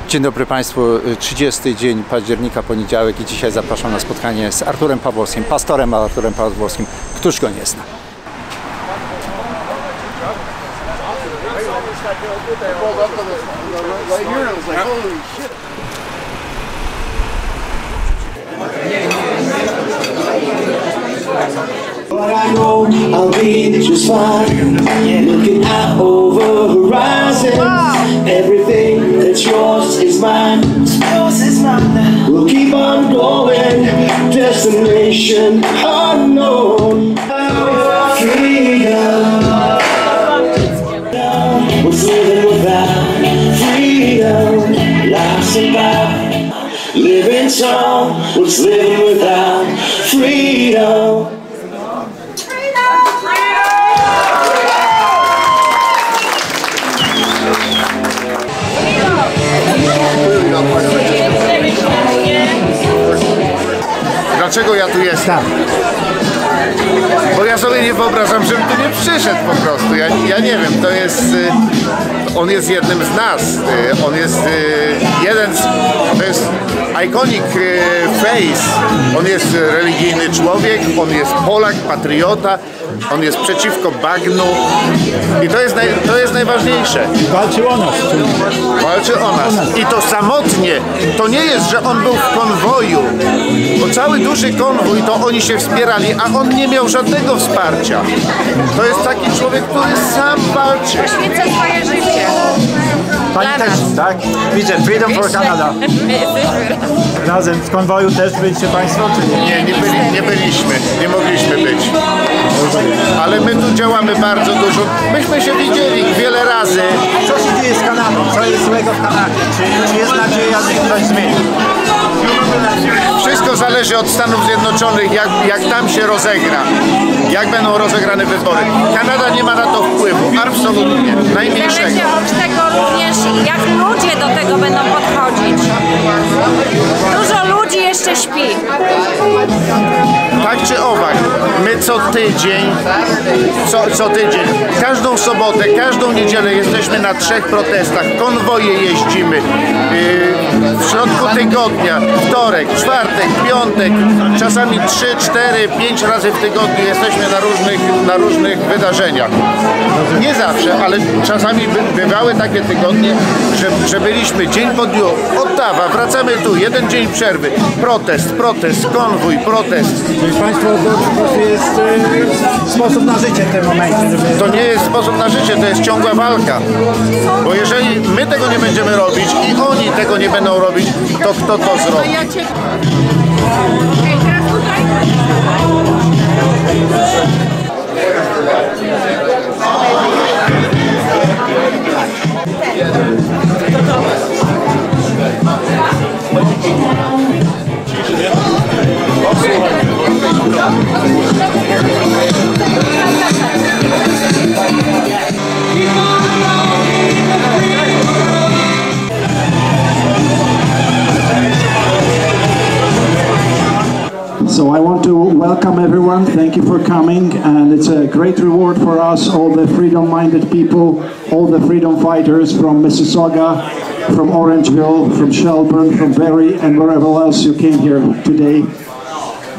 Dzień dobry Państwu, 30 dzień października, poniedziałek i dzisiaj zapraszam na spotkanie z Arturem Pawłowskim, pastorem Arturem Pawłowskim. Któż go nie zna? But I know I'll be just fine. Looking out over horizons, everything that's yours is mine. Yours is mine. We'll keep on going, destination unknown. Freedom. What's living without freedom? Life's about living song. What's living without freedom? Dlaczego ja tu jestem? Bo ja sobie nie wyobrażam, żebym tu nie przyszedł po prostu. Ja nie wiem, to jest... On jest jednym z nas. On jest jeden z... To jest iconic face. On jest religijny człowiek, on jest Polak, patriota, on jest przeciwko bagnu. I to jest najważniejsze. Walczy o nas. Walczy o nas. I to samotnie. To nie jest, że on był w konwoju. Bo cały duży konwój, to oni się wspierali, a on nie miał żadnego wsparcia. To jest taki człowiek, który sam walczy. Poświęca swoje życie. Pani też, tak? Widzę, Freedom for Canada. Razem w konwoju też byliście Państwo, czy nie? Nie byliśmy, nie mogliśmy być. Ale my tu działamy bardzo dużo. Myśmy się widzieli wiele razy. Co się dzieje z Kanadą? Co jest złego w Kanadzie? Czy jest nadzieja, że coś zmieni? Wszystko zależy od Stanów Zjednoczonych, jak tam się rozegra. Jak będą rozegrane wybory. Kanada nie ma na to wpływu, absolutnie, najmniejszego. Zależy od tego również, jak ludzie do tego będą podchodzić. Dużo ludzi jeszcze śpi. Tak czy owak, my co tydzień, każdą sobotę, każdą niedzielę jesteśmy na 3 protestach, konwoje jeździmy, w środku tygodnia, wtorek, czwartek, piątek, czasami 3, 4, 5 razy w tygodniu jesteśmy na różnych wydarzeniach. Nie zawsze, ale czasami bywały takie tygodnie, że byliśmy dzień po dniu, Ottawa, wracamy tu, 1 dzień przerwy, protest, konwój, protest. Czyli Państwo po prostu jest sposób na życie w tym momencie. To nie jest sposób na życie, to jest ciągła walka. Bo jeżeli my tego nie będziemy robić i oni tego nie będą robić, to kto to zrobi? So I want to welcome everyone. Thank you for coming, and it's a great reward for us, all the freedom-minded people, all the freedom fighters from Mississaudze, from Orangeville, from Shelburne, from Barrie, and wherever else you came here today.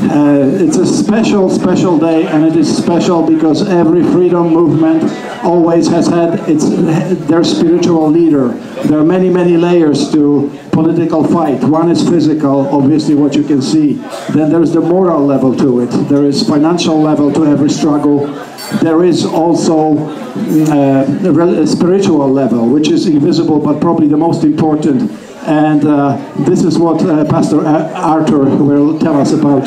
It's a special day, and it is special because every freedom movement always has had their spiritual leader. There are many layers to political fight. One is physical, obviously what you can see. Then there's the moral level to it. There is financial level to every struggle. There is also a spiritual level, which is invisible but probably the most important. And this is what Pastor Artur will tell us about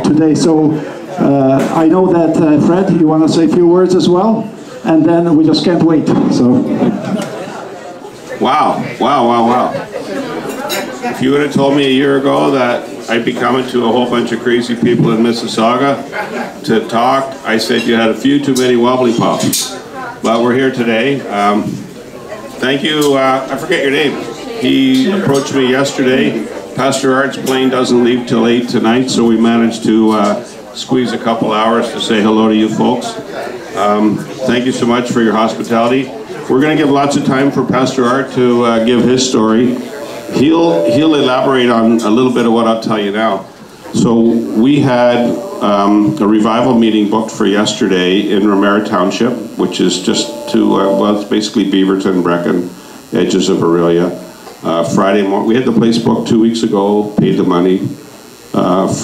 today. So I know that Fred, you want to say a few words as well? And then we just can't wait. So. Wow. If you would have told me a year ago that I'd be coming to a whole bunch of crazy people in Mississauga to talk, I said you had a few too many wobbly pops. But we're here today. Thank you. I forget your name. He approached me yesterday. Pastor Art's plane doesn't leave till 8 tonight, so we managed to squeeze a couple hours to say hello to you folks. Thank you so much for your hospitality. We're going to give lots of time for Pastor Art to give his story. he'll elaborate on a little bit of what I'll tell you now. So we had a revival meeting booked for yesterday in Romero Township, which is just to, well, it's basically Beaverton, Brecon, edges of Aurelia. Friday morning, we had the place booked 2 weeks ago, paid the money.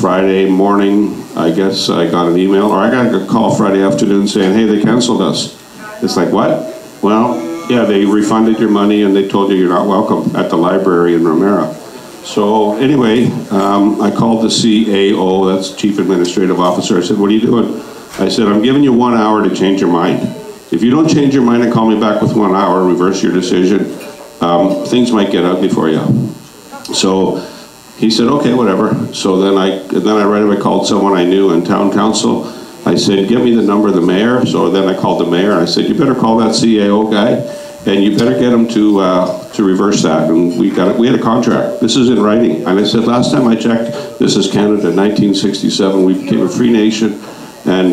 Friday morning, I guess I got an email, or I got a call Friday afternoon saying, hey, they canceled us. It's like, what? Well, yeah, they refunded your money and they told you you're not welcome at the library in Romero. So anyway, I called the CAO, that's Chief Administrative Officer. I said, what are you doing? I said, I'm giving you 1 hour to change your mind. If you don't change your mind and call me back with 1 hour, reverse your decision, things might get ugly for you. So he said, okay, whatever. So then I right away called someone I knew in town council. I said, give me the number of the mayor. So then I called the mayor and I said, you better call that CAO guy and you better get him to reverse that. And we had a contract. This is in writing. And I said, last time I checked, this is Canada, 1967. We became a free nation and,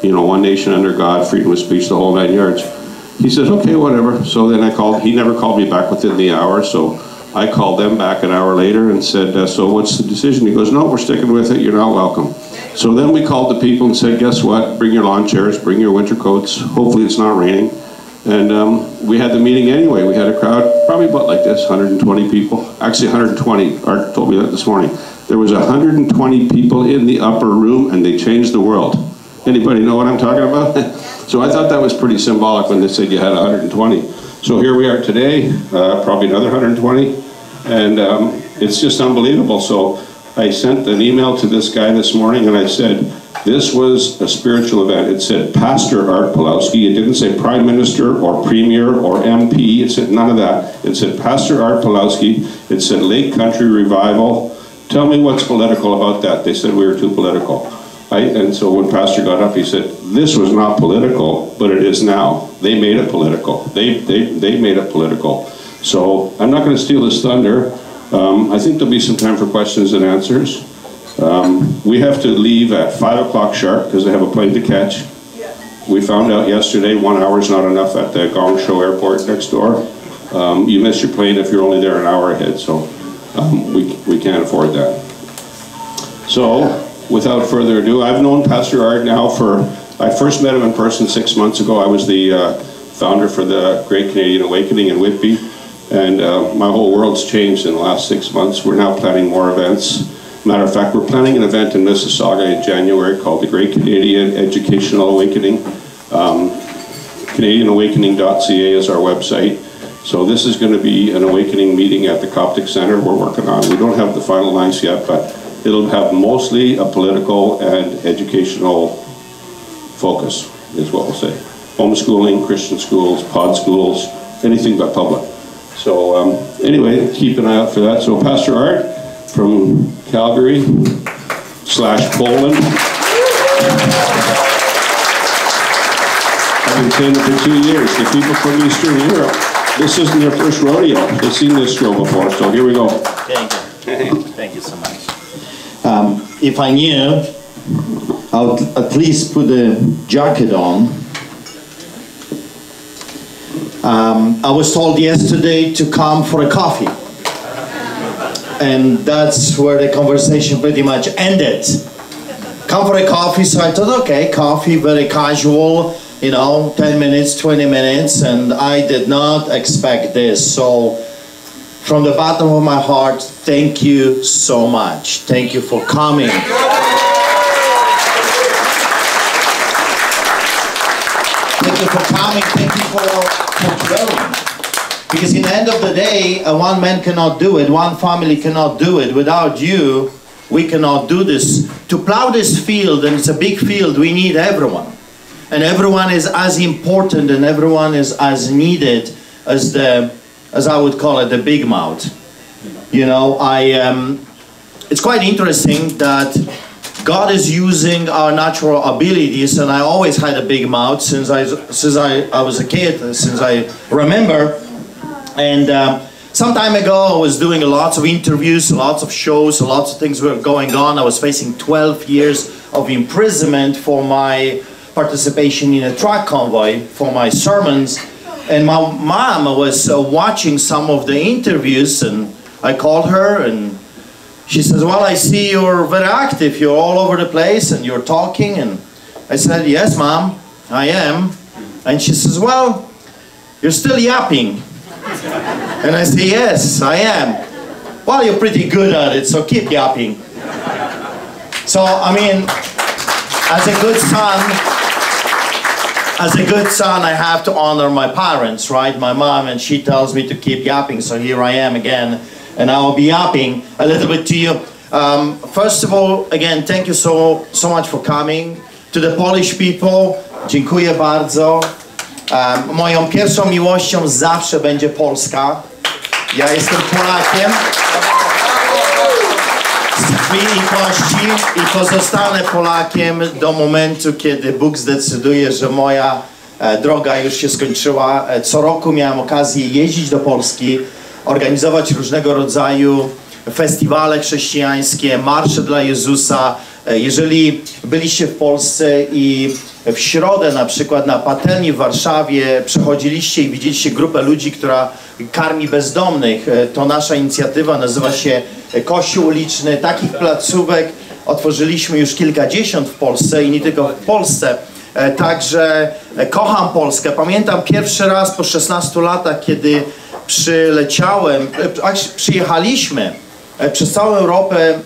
you know, one nation under God, freedom of speech, the whole 9 yards. He said, okay, whatever. So then I called, he never called me back within the hour. So I called them back an hour later and said, so what's the decision? He goes, no, we're sticking with it. You're not welcome. So then we called the people and said, guess what? Bring your lawn chairs, bring your winter coats. Hopefully it's not raining. And we had the meeting anyway. We had a crowd, probably about like this, 120 people. Actually 120, Art told me that this morning. There was 120 people in the upper room and they changed the world. Anybody know what I'm talking about? So I thought that was pretty symbolic when they said you had 120. So here we are today, probably another 120. And it's just unbelievable. So I sent an email to this guy this morning and I said, this was a spiritual event. It said Pastor Art Pawłowski. It didn't say Prime Minister or Premier or MP. It said none of that. It said Pastor Art Pawłowski. It said Lake Country Revival. Tell me what's political about that. They said we were too political. And so when Pastor got up, he said, this was not political, but it is now. They made it political. They made it political. So I'm not going to steal his thunder. I think there'll be some time for questions and answers. We have to leave at 5 o'clock sharp because they have a plane to catch. We found out yesterday 1 hour is not enough at the Gong Show Airport next door. You miss your plane if you're only there an hour ahead, so we can't afford that. So without further ado, I've known Pastor Art now I first met him in person 6 months ago. I was the founder for the Great Canadian Awakening in Whitby. And my whole world's changed in the last 6 months. We're now planning more events. Matter of fact, we're planning an event in Mississauga in January called the Great Canadian Educational Awakening. CanadianAwakening.ca is our website. So this is going to be an awakening meeting at the Coptic Center we're working on. We don't have the final lines yet, but it'll have mostly a political and educational focus, is what we'll say. Homeschooling, Christian schools, pod schools, anything but public. So anyway, keep an eye out for that. So Pastor Art from Calgary / Poland. I've been saying it for 2 years. The people from Eastern Europe, this isn't their first rodeo. They've seen this show before, so here we go. Thank you. Thank you so much. If I knew, I would at least put a jacket on. I was told yesterday to come for a coffee. And that's where the conversation pretty much ended. Come for a coffee, so I thought, okay, coffee, very casual, you know, 10 minutes, 20 minutes, and I did not expect this. So from the bottom of my heart, thank you so much. Thank you for coming. Thank you for coming, thank you for growing. Because in the end of the day, one man cannot do it, one family cannot do it. Without you, we cannot do this. To plow this field, and it's a big field, we need everyone. And everyone is as important and everyone is as needed as I would call it, the big mouth. You know, it's quite interesting that God is using our natural abilities, and I always had a big mouth since I was a kid, since I remember. And some time ago I was doing lots of interviews, lots of shows, lots of things were going on. I was facing 12 years of imprisonment for my participation in a truck convoy, for my sermons. And my mom was watching some of the interviews, and I called her and she says, well, I see you're very active. You're all over the place and you're talking. And I said, yes, Mom, I am. And she says, well, you're still yapping. And I say, yes, I am. Well, you're pretty good at it, so keep yapping. So, I mean, as a good son, I have to honor my parents, right? My mom, and she tells me to keep yapping, so here I am again, and I will be yapping a little bit to you. First of all, again, thank you so much for coming. To the Polish people, dziękuję bardzo. Moją pierwszą miłością zawsze będzie Polska. Ja jestem Polakiem z krwi i kości i pozostanę Polakiem do momentu, kiedy Bóg zdecyduje, że moja droga już się skończyła. Co roku miałem okazję jeździć do Polski, organizować różnego rodzaju festiwale chrześcijańskie, marsze dla Jezusa. Jeżeli byliście w Polsce i w środę na przykład na patelni w Warszawie przechodziliście i widzieliście grupę ludzi, która karmi bezdomnych, to nasza inicjatywa nazywa się Kościół Uliczny. Takich placówek otworzyliśmy już kilkadziesiąt w Polsce i nie tylko w Polsce. Także kocham Polskę. Pamiętam pierwszy raz po 16 latach, kiedy przyjechaliśmy przez całą Europę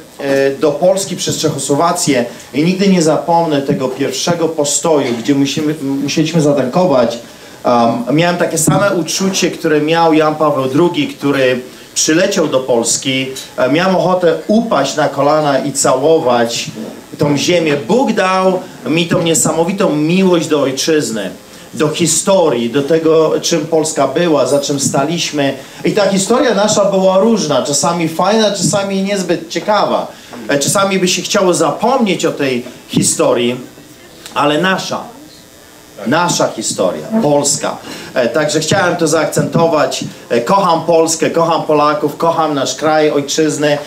do Polski przez Czechosłowację i nigdy nie zapomnę tego pierwszego postoju, gdzie musieliśmy zatankować. Miałem takie same uczucie, które miał Jan Paweł II, który przyleciał do Polski. Miałem ochotę upaść na kolana i całować tą ziemię. Bóg dał mi tą niesamowitą miłość do ojczyzny, do historii, do tego, czym Polska była, za czym staliśmy. I ta historia nasza była różna, czasami fajna, czasami niezbyt ciekawa. Czasami by się chciało zapomnieć o tej historii, ale nasza historia, Polska. Także chciałem to zaakcentować. Kocham Polskę, kocham Polaków, kocham nasz kraj, ojczyznę.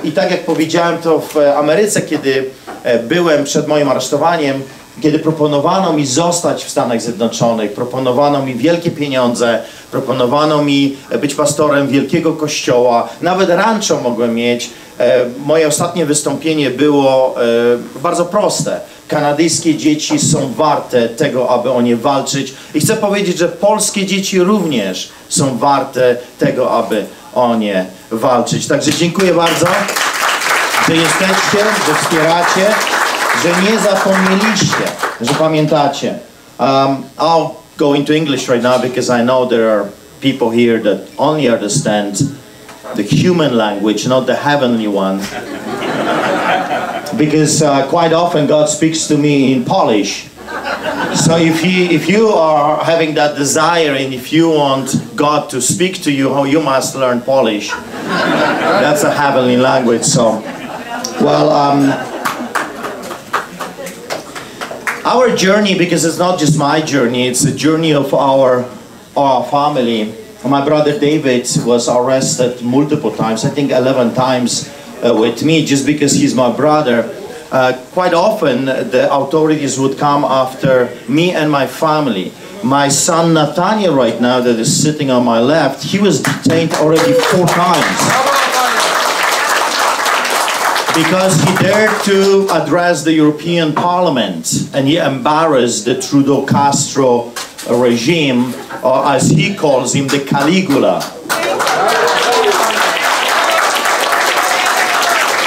I tak jak powiedziałem to w Ameryce, kiedy byłem przed moim aresztowaniem, kiedy proponowano mi zostać w Stanach Zjednoczonych, proponowano mi wielkie pieniądze, proponowano mi być pastorem wielkiego kościoła, nawet rancho mogłem mieć. Moje ostatnie wystąpienie było bardzo proste. Kanadyjskie dzieci są warte tego, aby o nie walczyć. I chcę powiedzieć, że polskie dzieci również są warte tego, aby o nie walczyć. Także dziękuję bardzo, że jesteście, że wspieracie, że nie zapomnieliście, że pamiętacie. I'll go into English right now because I know there are people here that only understand the human language, not the heavenly one. Because quite often God speaks to me in Polish. So if you are having that desire and if you want God to speak to you, you must learn Polish. That's a heavenly language. So, well, our journey, because it's not just my journey, it's the journey of our family. My brother David was arrested multiple times, I think 11 times with me, just because he's my brother. Quite often the authorities would come after me and my family. My son Nathaniel right now that is sitting on my left, he was detained already 4 times. Because he dared to address the European Parliament and he embarrassed the Trudeau-Castro regime, or as he calls him, the Caligula.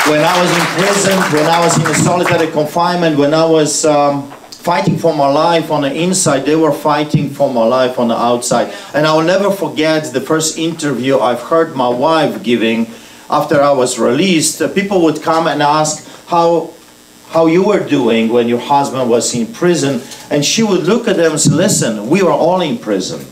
When I was in prison, when I was in a solitary confinement, when I was fighting for my life on the inside, they were fighting for my life on the outside. And I will never forget the first interview I've heard my wife giving after I was released. People would come and ask how you were doing when your husband was in prison, and she would look at them and say, listen, we were all in prison.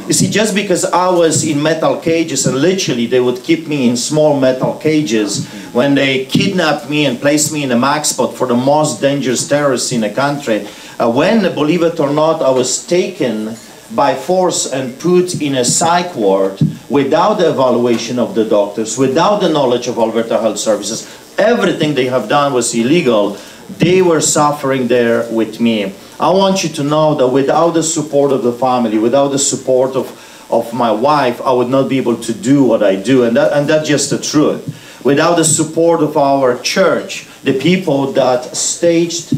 You see, just because I was in metal cages, and literally they would keep me in small metal cages, when they kidnapped me and placed me in a max spot for the most dangerous terrorists in the country, when, believe it or not, I was taken by force and put in a psych ward without the evaluation of the doctors, without the knowledge of Alberta Health Services. Everything they have done was illegal. They were suffering there with me. I want you to know that without the support of the family, without the support of of my wife, I would not be able to do what I do. And that's just the truth. Without the support of our church, the people that staged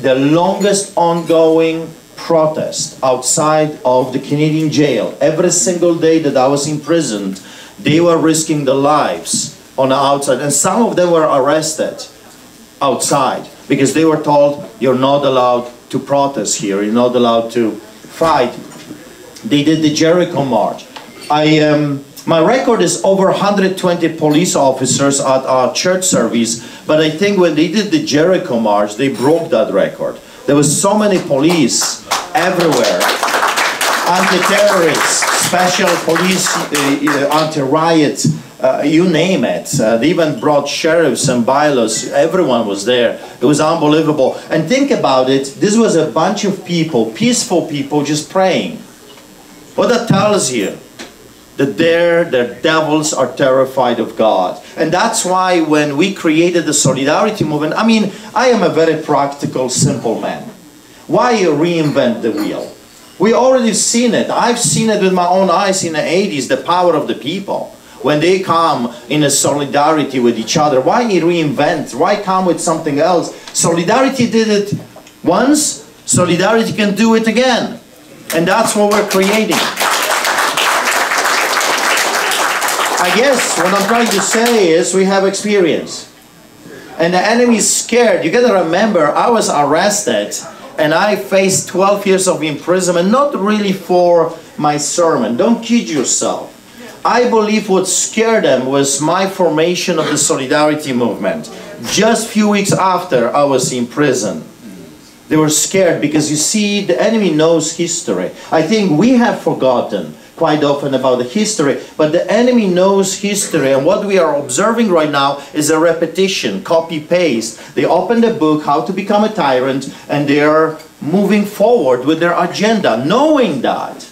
the longest ongoing protest outside of the Canadian jail, every single day that I was imprisoned, they were risking their lives on the outside. And some of them were arrested outside because they were told, you're not allowed to protest here, you're not allowed to fight. They did the Jericho March. My record is over 120 police officers at our church service, but I think when they did the Jericho March, they broke that record. There was so many police everywhere. Anti-terrorists, special police, anti-riot, you name it. They even brought sheriffs and bylaws. Everyone was there. It was unbelievable. And think about it. This was a bunch of people, peaceful people, just praying. What that tells you, that their devils are terrified of God. And that's why when we created the Solidarity movement, I mean, I am a very practical, simple man. Why reinvent the wheel? We already seen it. I've seen it with my own eyes in the 80s, the power of the people. When they come in a solidarity with each other, why reinvent? Why come with something else? Solidarity did it once, solidarity can do it again. And that's what we're creating. I guess what I'm trying to say is we have experience. And the enemy is scared. You gotta remember, I was arrested and I faced 12 years of imprisonment, not really for my sermon. Don't kid yourself. I believe what scared them was my formation of the Solidarity movement. Just a few weeks after I was in prison. They were scared because, you see, the enemy knows history. I think we have forgotten quite often about the history, but the enemy knows history, and what we are observing right now is a repetition, copy-paste. They open the book, How to Become a Tyrant, and they are moving forward with their agenda, knowing that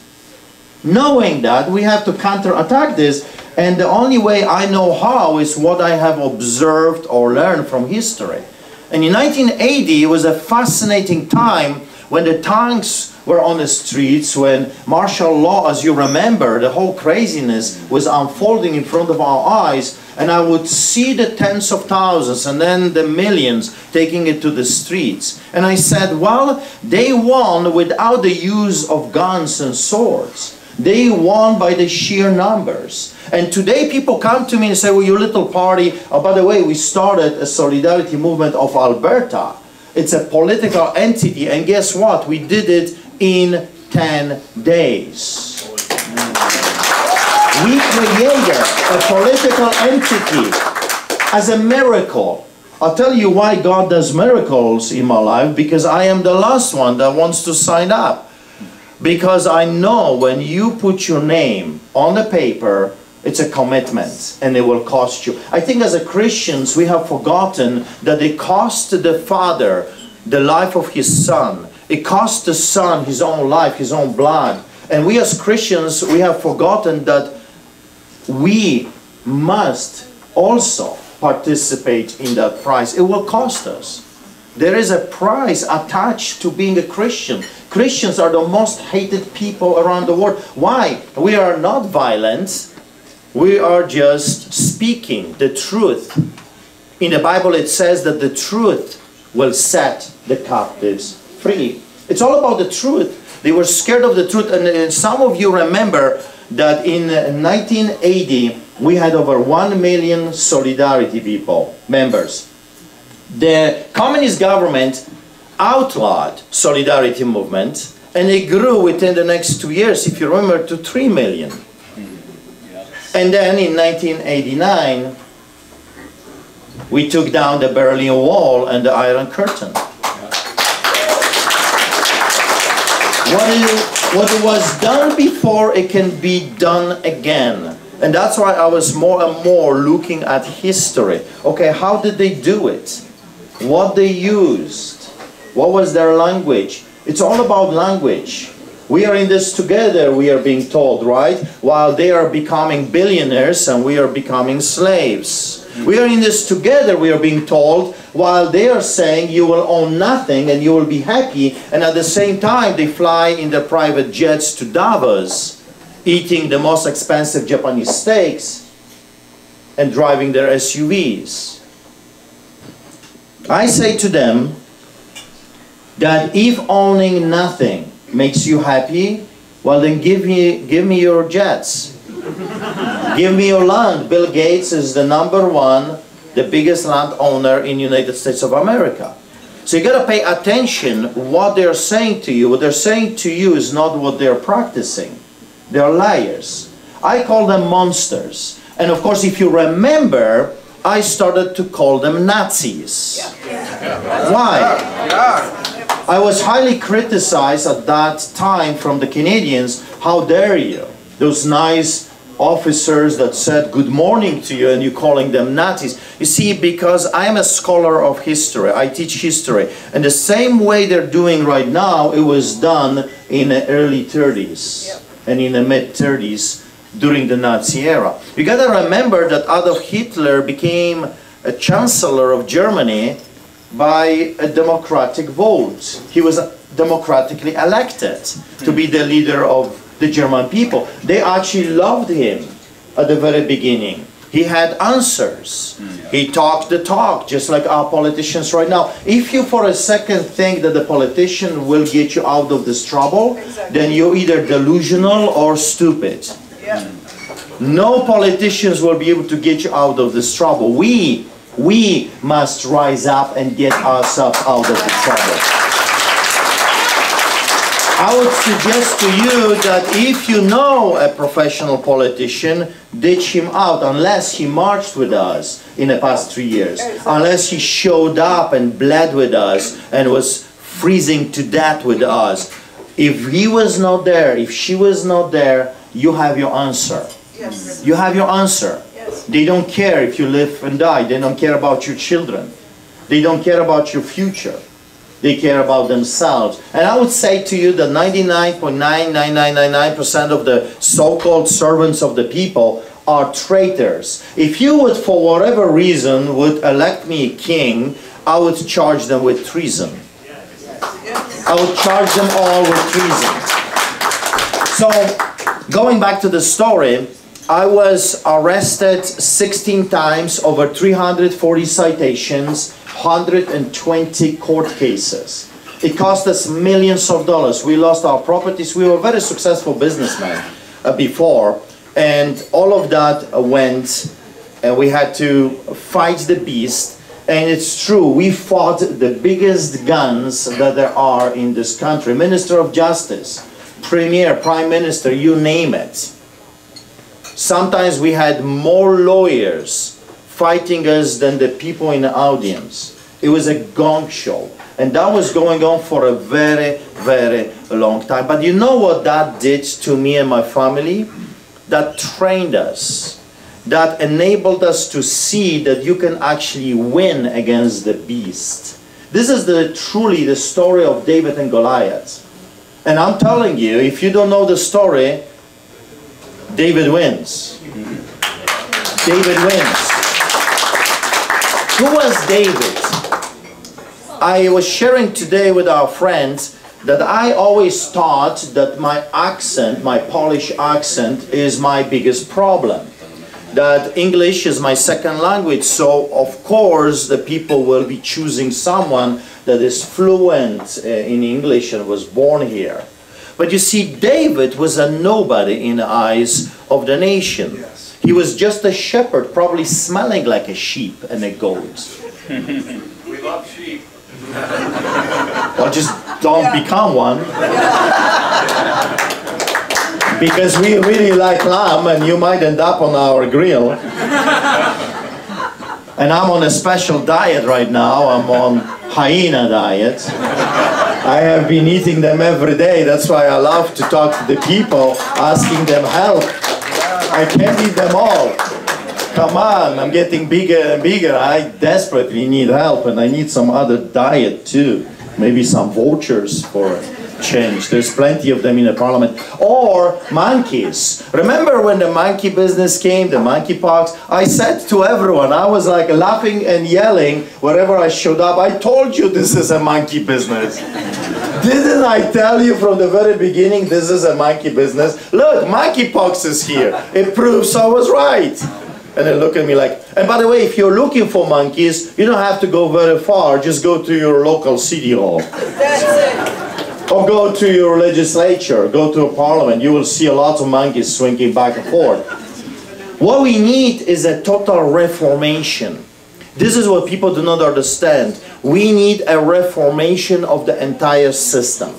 we have to counterattack this, and the only way I know how is what I have observed or learned from history. And in 1980, it was a fascinating time when the tanks were on the streets, when martial law, as you remember, the whole craziness was unfolding in front of our eyes, and I would see the tens of thousands and then the millions taking it to the streets. And I said, well, they won without the use of guns and swords. They won by the sheer numbers. And today people come to me and say, well, you little party, oh, by the way, we started a Solidarity movement of Alberta. It's a political entity, and guess what? We did it in 10 days. We created a political entity as a miracle. I'll tell you why God does miracles in my life, because I am the last one that wants to sign up. Because I know when you put your name on the paper, it's a commitment, and it will cost you. I think as a Christians, we have forgotten that it cost the Father the life of His Son. It cost the Son His own life, His own blood. And we as Christians, we have forgotten that we must also participate in that price. It will cost us. There is a price attached to being a Christian. Christians are the most hated people around the world. Why? We are not violent. We are just speaking the truth. In the Bible it says that the truth will set the captives free. It's all about the truth. They were scared of the truth, and some of you remember that in 1980 we had over 1 million Solidarity people, members. The communist government outlawed Solidarity movement, and it grew within the next 2 years, if you remember, to 3 million. And then in 1989, we took down the Berlin Wall and the Iron Curtain. What was done before, it can be done again. And that's why I was more and more looking at history. Okay, how did they do it? What they used? What was their language? It's all about language. We are in this together, we are being told, right? While they are becoming billionaires and we are becoming slaves. We are in this together, we are being told, while they are saying you will own nothing and you will be happy, and at the same time they fly in their private jets to Davos eating the most expensive Japanese steaks and driving their SUVs. I say to them that if owning nothing makes you happy, well then give me your jets. Give me your land. Bill Gates is the #1, the biggest landowner in the United States of America. So you got to pay attention what they're saying to you. What they're saying to you is not what they're practicing. They're liars. I call them monsters. And of course, if you remember, I started to call them Nazis. Why? I was highly criticized at that time from the Canadians. How dare you? Those nice officers that said good morning to you and you calling them Nazis. You see, because I am a scholar of history, I teach history, and the same way they're doing right now, it was done in the early 30s and in the mid 30s during the Nazi era. You gotta remember that Adolf Hitler became a chancellor of Germany by a democratic vote. He was democratically elected to be the leader of the German people. They actually loved him at the very beginning. He had answers. He talked the talk, just like our politicians right now. If you for a second think that the politician will get you out of this trouble, then you're either delusional or stupid. No politicians will be able to get you out of this trouble. We must rise up and get ourselves out of the trouble. I would suggest to you that if you know a professional politician, ditch him out unless he marched with us in the past 3 years, unless he showed up and bled with us and was freezing to death with us. If he was not there, if she was not there, you have your answer. Yes. You have your answer. Yes. They don't care if you live and die. They don't care about your children. They don't care about your future. They care about themselves. And I would say to you that 99.99999% of the so-called servants of the people are traitors. If you would, for whatever reason, would elect me king, I would charge them with treason. I would charge them all with treason. So, going back to the story, I was arrested 16 times, over 340 citations, 120 court cases. It cost us millions of dollars. We lost our properties. We were very successful businessmen before, and all of that went, and we had to fight the beast. And it's true, we fought the biggest guns that there are in this country. Minister of Justice, Premier, Prime Minister, you name it. Sometimes we had more lawyers fighting us than the people in the audience. It was a gong show. And that was going on for a very, very long time. But you know what that did to me and my family? That trained us. That enabled us to see that you can actually win against the beast. This is truly the story of David and Goliath. And I'm telling you, if you don't know the story, David wins. David wins. Who was David? I was sharing today with our friends that I always thought that my accent, my Polish accent, is my biggest problem. That English is my second language, so of course the people will be choosing someone that is fluent in English and was born here. But you see, David was a nobody in the eyes of the nation. Yes. He was just a shepherd, probably smelling like a sheep and a goat. We love sheep. Well, just don't become one. Because we really like lamb and you might end up on our grill. And I'm on a special diet right now. I'm on hyena diet. I have been eating them every day. That's why I love to talk to the people, asking them help. I can't eat them all. Come on, I'm getting bigger and bigger. I desperately need help, and I need some other diet too. Maybe some vultures for change. There's plenty of them in the parliament. Or monkeys. Remember when the monkey business came, the monkeypox? I said to everyone, I was like laughing and yelling wherever I showed up, I told you this is a monkey business. Didn't I tell you from the very beginning this is a monkey business? Look, monkeypox is here. It proves I was right. And they look at me like, and by the way, if you're looking for monkeys, you don't have to go very far. Just go to your local city hall. That's it. Or go to your legislature, go to a parliament. You will see a lot of monkeys swinging back and forth. What we need is a total reformation. This is what people do not understand. We need a reformation of the entire system.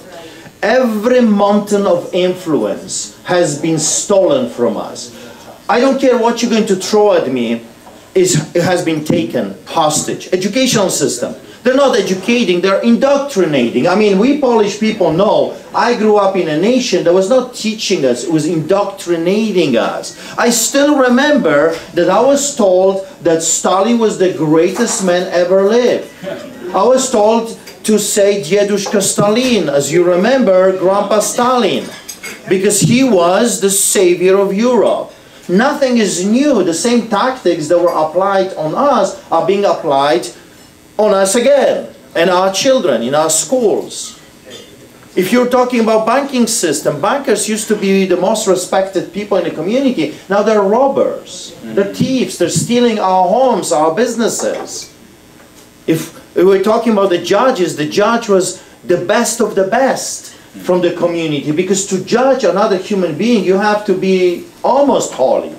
Every mountain of influence has been stolen from us. I don't care what you're going to throw at me, it has been taken hostage. Educational system. They're not educating, they're indoctrinating. I mean, we Polish people know, I grew up in a nation that was not teaching us, it was indoctrinating us. I still remember that I was told that Stalin was the greatest man ever lived. I was told to say Dzieduszka Stalin, as you remember, Grandpa Stalin, because he was the savior of Europe. Nothing is new. The same tactics that were applied on us are being applied on us again, and our children, in our schools. If you're talking about banking system, bankers used to be the most respected people in the community. Now they're robbers, they're thieves, they're stealing our homes, our businesses. If we're talking about the judges, the judge was the best of the best from the community, because to judge another human being, you have to be almost holy.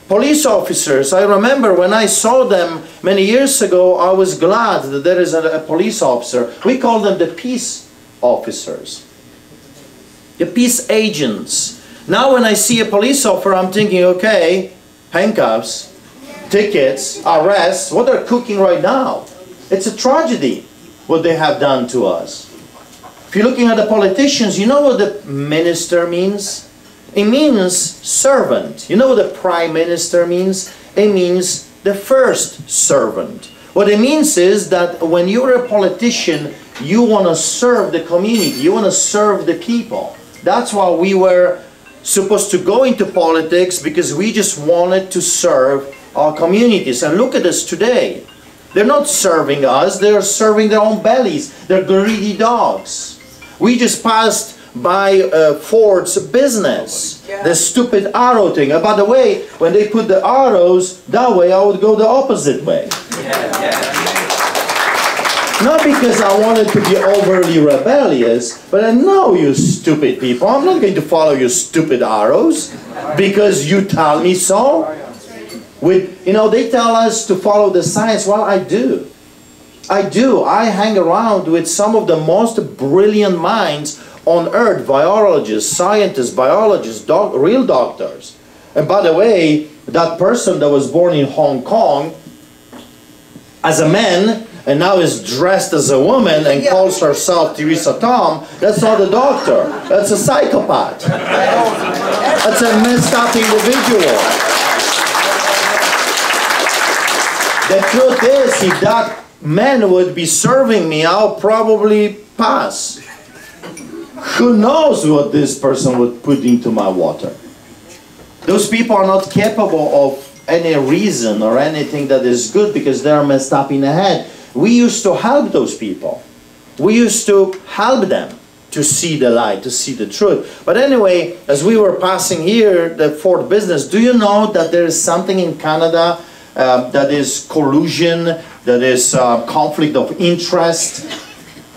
Police officers, I remember when I saw them many years ago, I was glad that there is a police officer. We call them the peace officers, the peace agents. Now when I see a police officer, I'm thinking, okay, handcuffs, tickets, arrests, what they're cooking right now. It's a tragedy what they have done to us. If you're looking at the politicians, you know what the minister means? It means servant. You know what the prime minister means? It means the first servant. What it means is that when you're a politician, you want to serve the community. You want to serve the people. That's why we were supposed to go into politics, because we just wanted to serve our communities. And look at us today. They're not serving us. They're serving their own bellies. They're greedy dogs. We just passed by Ford's business, the stupid arrow thing. And by the way, when they put the arrows that way, I would go the opposite way. Not because I wanted to be overly rebellious, but I know you stupid people. I'm not going to follow your stupid arrows because you tell me so. You know, they tell us to follow the science. Well, I do. I do. I hang around with some of the most brilliant minds on earth, virologists, scientists, biologists, real doctors. And by the way, that person that was born in Hong Kong as a man and now is dressed as a woman and calls herself Teresa Tom, that's not a doctor. That's a psychopath. That's a messed up individual. The truth is, if that man would be serving me, I'll probably pass. Who knows what this person would put into my water? Those people are not capable of any reason or anything that is good because they are messed up in the head. We used to help those people. We used to help them to see the light, to see the truth. But anyway, as we were passing here, the Ford business, do you know that there is something in Canada that is collusion, that is conflict of interest?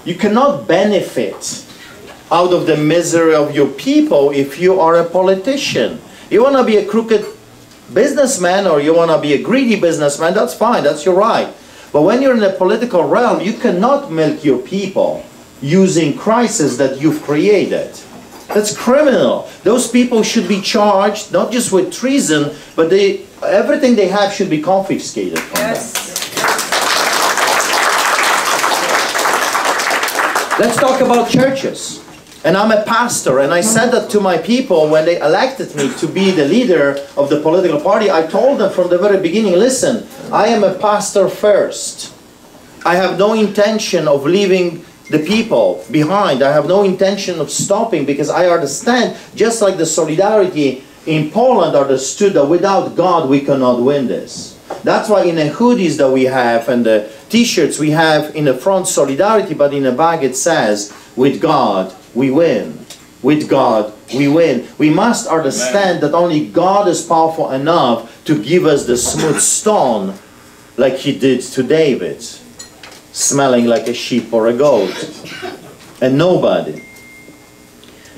You cannot benefit out of the misery of your people if you are a politician. You want to be a crooked businessman or you want to be a greedy businessman, that's fine, that's your right. But when you're in the political realm, you cannot milk your people using crisis that you've created. That's criminal. Those people should be charged not just with treason, but everything they have should be confiscated from them. Let's talk about churches. And I'm a pastor, and I said that to my people when they elected me to be the leader of the political party. I told them from the very beginning, listen, I am a pastor first. I have no intention of leaving the people behind. I have no intention of stopping, because I understand, just like the solidarity in Poland understood that without God we cannot win this. That's why in the hoodies that we have and the t-shirts we have in the front solidarity, but in the back it says, with God we win. With God we win. We must understand that only God is powerful enough to give us the smooth stone like he did to David, smelling like a sheep or a goat, and nobody.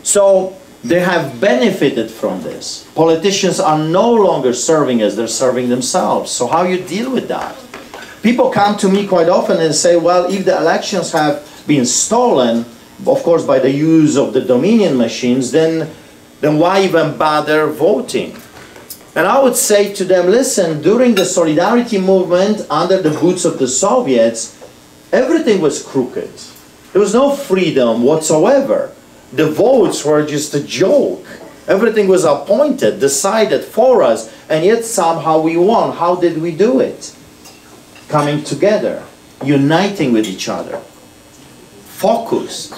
So they have benefited from this. Politicians are no longer serving us, they're serving themselves. So how you deal with that? People come to me quite often and say, well, if the elections have been stolen, of course by the use of the Dominion machines, then why even bother voting? And I would say to them, listen, during the Solidarity movement under the boots of the Soviets, everything was crooked. There was no freedom whatsoever. The votes were just a joke. Everything was appointed, decided for us, and yet somehow we won. How did we do it? Coming together, uniting with each other, focused,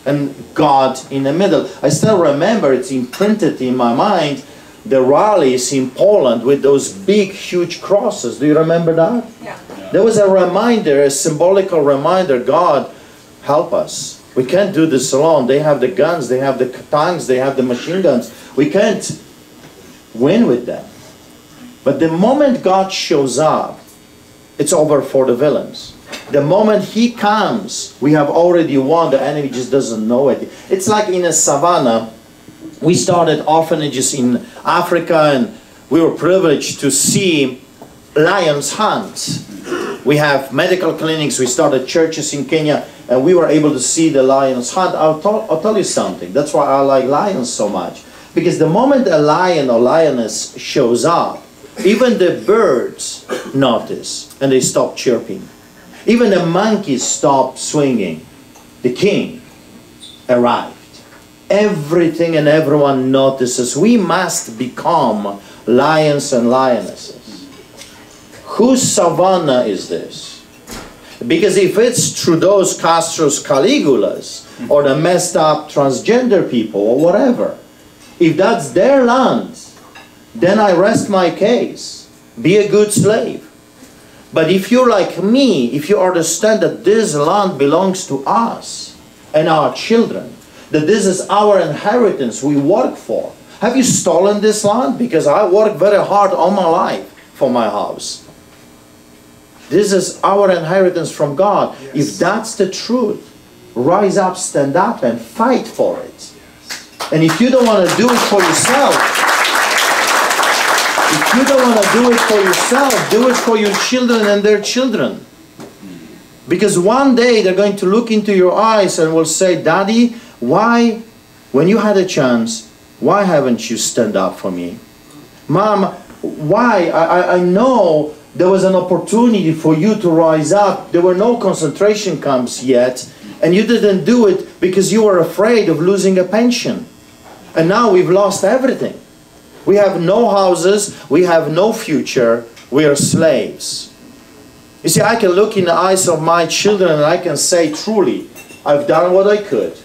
and God in the middle. I still remember, it's imprinted in my mind, the rallies in Poland with those big, huge crosses. Do you remember that? Yeah. There was a reminder, a symbolical reminder, God, help us. We can't do this alone. They have the guns, they have the tanks, they have the machine guns. We can't win with them. But the moment God shows up, it's over for the villains. The moment he comes, we have already won. The enemy just doesn't know it. It's like in a savannah. We started orphanages in Africa, and we were privileged to see lions hunt. We have medical clinics, we started churches in Kenya, and we were able to see the lions hunt. I'll tell you something, that's why I like lions so much. Because the moment a lion or lioness shows up, even the birds notice, and they stop chirping. Even the monkeys stop swinging. The king arrived. Everything and everyone notices. We must become lions and lionesses. Whose savannah is this? Because if it's Trudeau's, Castro's, Caligula's, or the messed up transgender people, or whatever, if that's their land, then I rest my case. Be a good slave. But if you're like me, if you understand that this land belongs to us and our children, that this is our inheritance we work for. Have you stolen this land? Because I worked very hard all my life for my house. This is our inheritance from God. Yes. If that's the truth, rise up, stand up, and fight for it. And if you don't want to do it for yourself, if you don't want to do it for yourself, do it for your children and their children. Because one day they're going to look into your eyes and will say, Daddy, why, when you had a chance, why haven't you stand up for me? Mom, why? I know there was an opportunity for you to rise up. There were no concentration camps yet, and you didn't do it because you were afraid of losing a pension. And now we've lost everything. We have no houses, we have no future, we are slaves. You see, I can look in the eyes of my children and I can say truly, I've done what I could.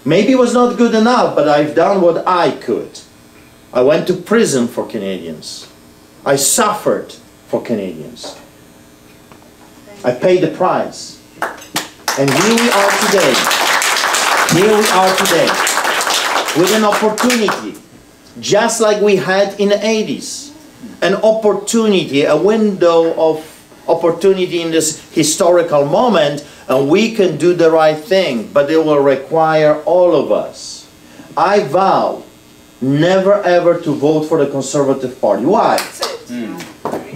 Maybe it was not good enough, but I've done what I could. I went to prison for Canadians. I suffered for Canadians. I paid the price. And here we are today. Here we are today. With an opportunity. Just like we had in the 80s. An opportunity, a window of opportunity in this historical moment, and we can do the right thing, but it will require all of us. I vow never ever to vote for the Conservative Party. Why?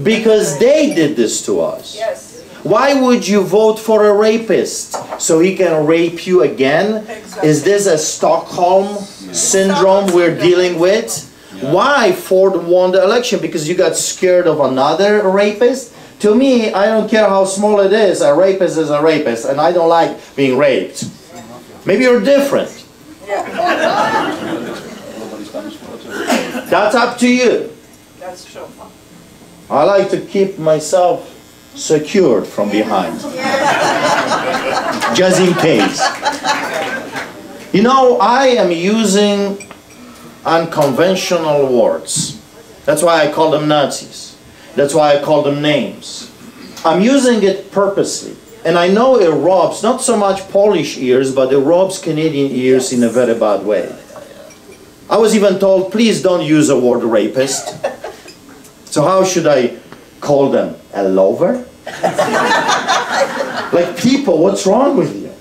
Because they did this to us. Yes. Why would you vote for a rapist so he can rape you again? Exactly. Is this a Stockholm syndrome we're dealing with? Yeah. Why Ford won the election? Because you got scared of another rapist? To me, I don't care how small it is a rapist, and I don't like being raped. Maybe you're different. That's up to you. That's true. I like to keep myself secured from behind. Just in case. You know, I am using unconventional words. That's why I call them Nazis. That's why I call them names. I'm using it purposely. And I know it robs not so much Polish ears, but it robs Canadian ears in a very bad way. I was even told, please don't use the word rapist. So how should I call them? A lover? Like, people, what's wrong with you?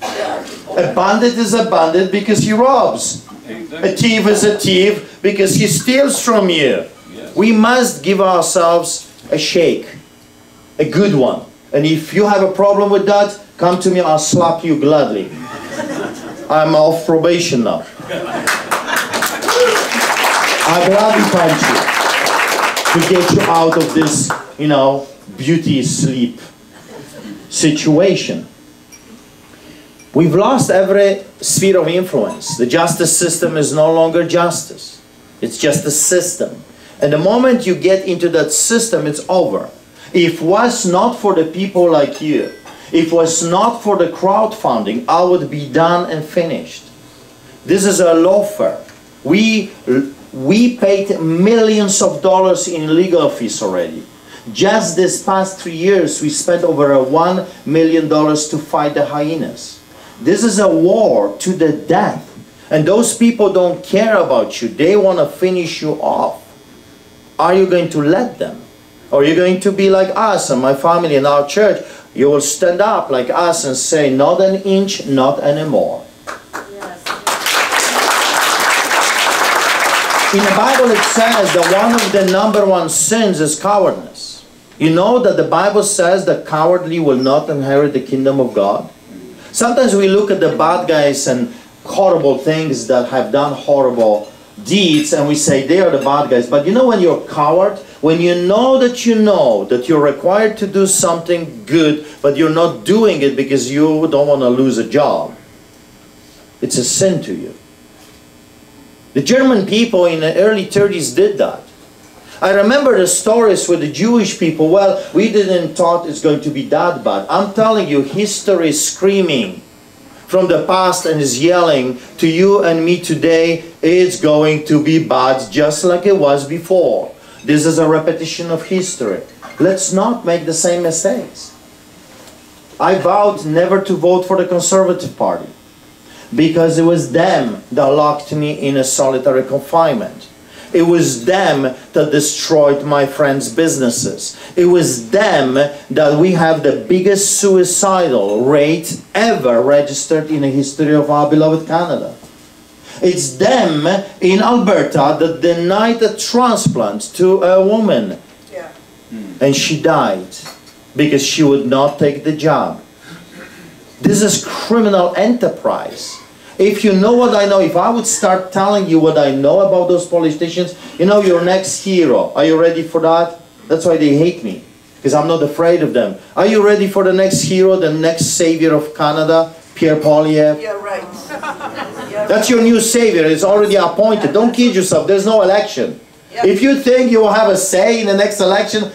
A bandit is a bandit because he robs. A thief is a thief because he steals from you. We must give ourselves a shake, a good one. And if you have a problem with that, come to me, I'll slap you gladly. I'm off probation now. I'll gladly punch you to get you out of this, you know, beauty sleep situation. We've lost every sphere of influence. The justice system is no longer justice. It's just a system. And the moment you get into that system, it's over. If it was not for the people like you, if it was not for the crowdfunding, I would be done and finished. This is a law firm. We paid millions of dollars in legal fees already. Just this past 3 years, we spent over $1 million to fight the hyenas. This is a war to the death. And those people don't care about you. They want to finish you off. Are you going to let them? Or are you going to be like us and my family and our church? You will stand up like us and say, not an inch, not anymore. Yes. In the Bible it says that one of the #1 sins is cowardness. You know that the Bible says that cowardly will not inherit the kingdom of God? Sometimes we look at the bad guys and horrible things that have done horrible deeds and we say they are the bad guys. But you know, when you're a coward, when you know that you're required to do something good, but you're not doing it because you don't want to lose a job, it's a sin to you. The German people in the early 30s did that. I remember the stories with the Jewish people. Well, we didn't thought it's going to be that bad. I'm telling you, history is screaming from the past and is yelling to you and me today, it's going to be bad just like it was before. This is a repetition of history. Let's not make the same mistakes. I vowed never to vote for the Conservative Party because it was them that locked me in a solitary confinement. It was them that destroyed my friends' businesses. It was them that we have the biggest suicidal rate ever registered in the history of our beloved Canada. It's them in Alberta that denied a transplant to a woman. Yeah. And she died because she would not take the job. This is criminal enterprise. If you know what I know, if I would start telling you what I know about those politicians, you know, your next hero. Are you ready for that? That's why they hate me, because I'm not afraid of them. Are you ready for the next hero, the next savior of Canada, Pierre Poilievre? Yeah, right. That's your new savior. It's already appointed. Don't kid yourself. There's no election. Yeah. If you think you will have a say in the next election,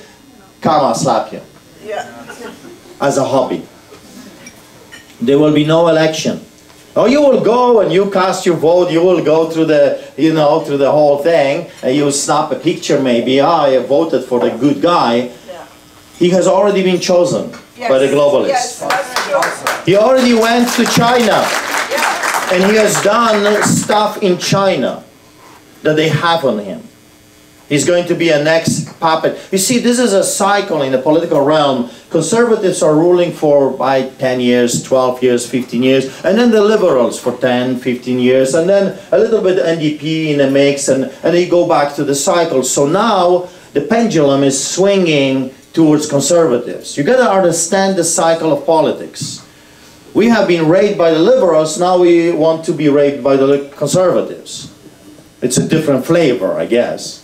come, I'll slap you. Yeah. As a hobby. There will be no election. Oh, you will go and you cast your vote, you will go through the, you know, through the whole thing, and you will snap a picture maybe, I voted for the good guy. Yeah. He has already been chosen by the globalists. Yes, he already went to China, and he has done stuff in China that they have on him. He's going to be a next puppet. You see, this is a cycle in the political realm. Conservatives are ruling for 10 years, 12 years, 15 years, and then the liberals for 10, 15 years, and then a little bit NDP in the mix, and they go back to the cycle. So now the pendulum is swinging towards conservatives. You got to understand the cycle of politics. We have been raped by the liberals, now we want to be raped by the conservatives. It's a different flavor, I guess.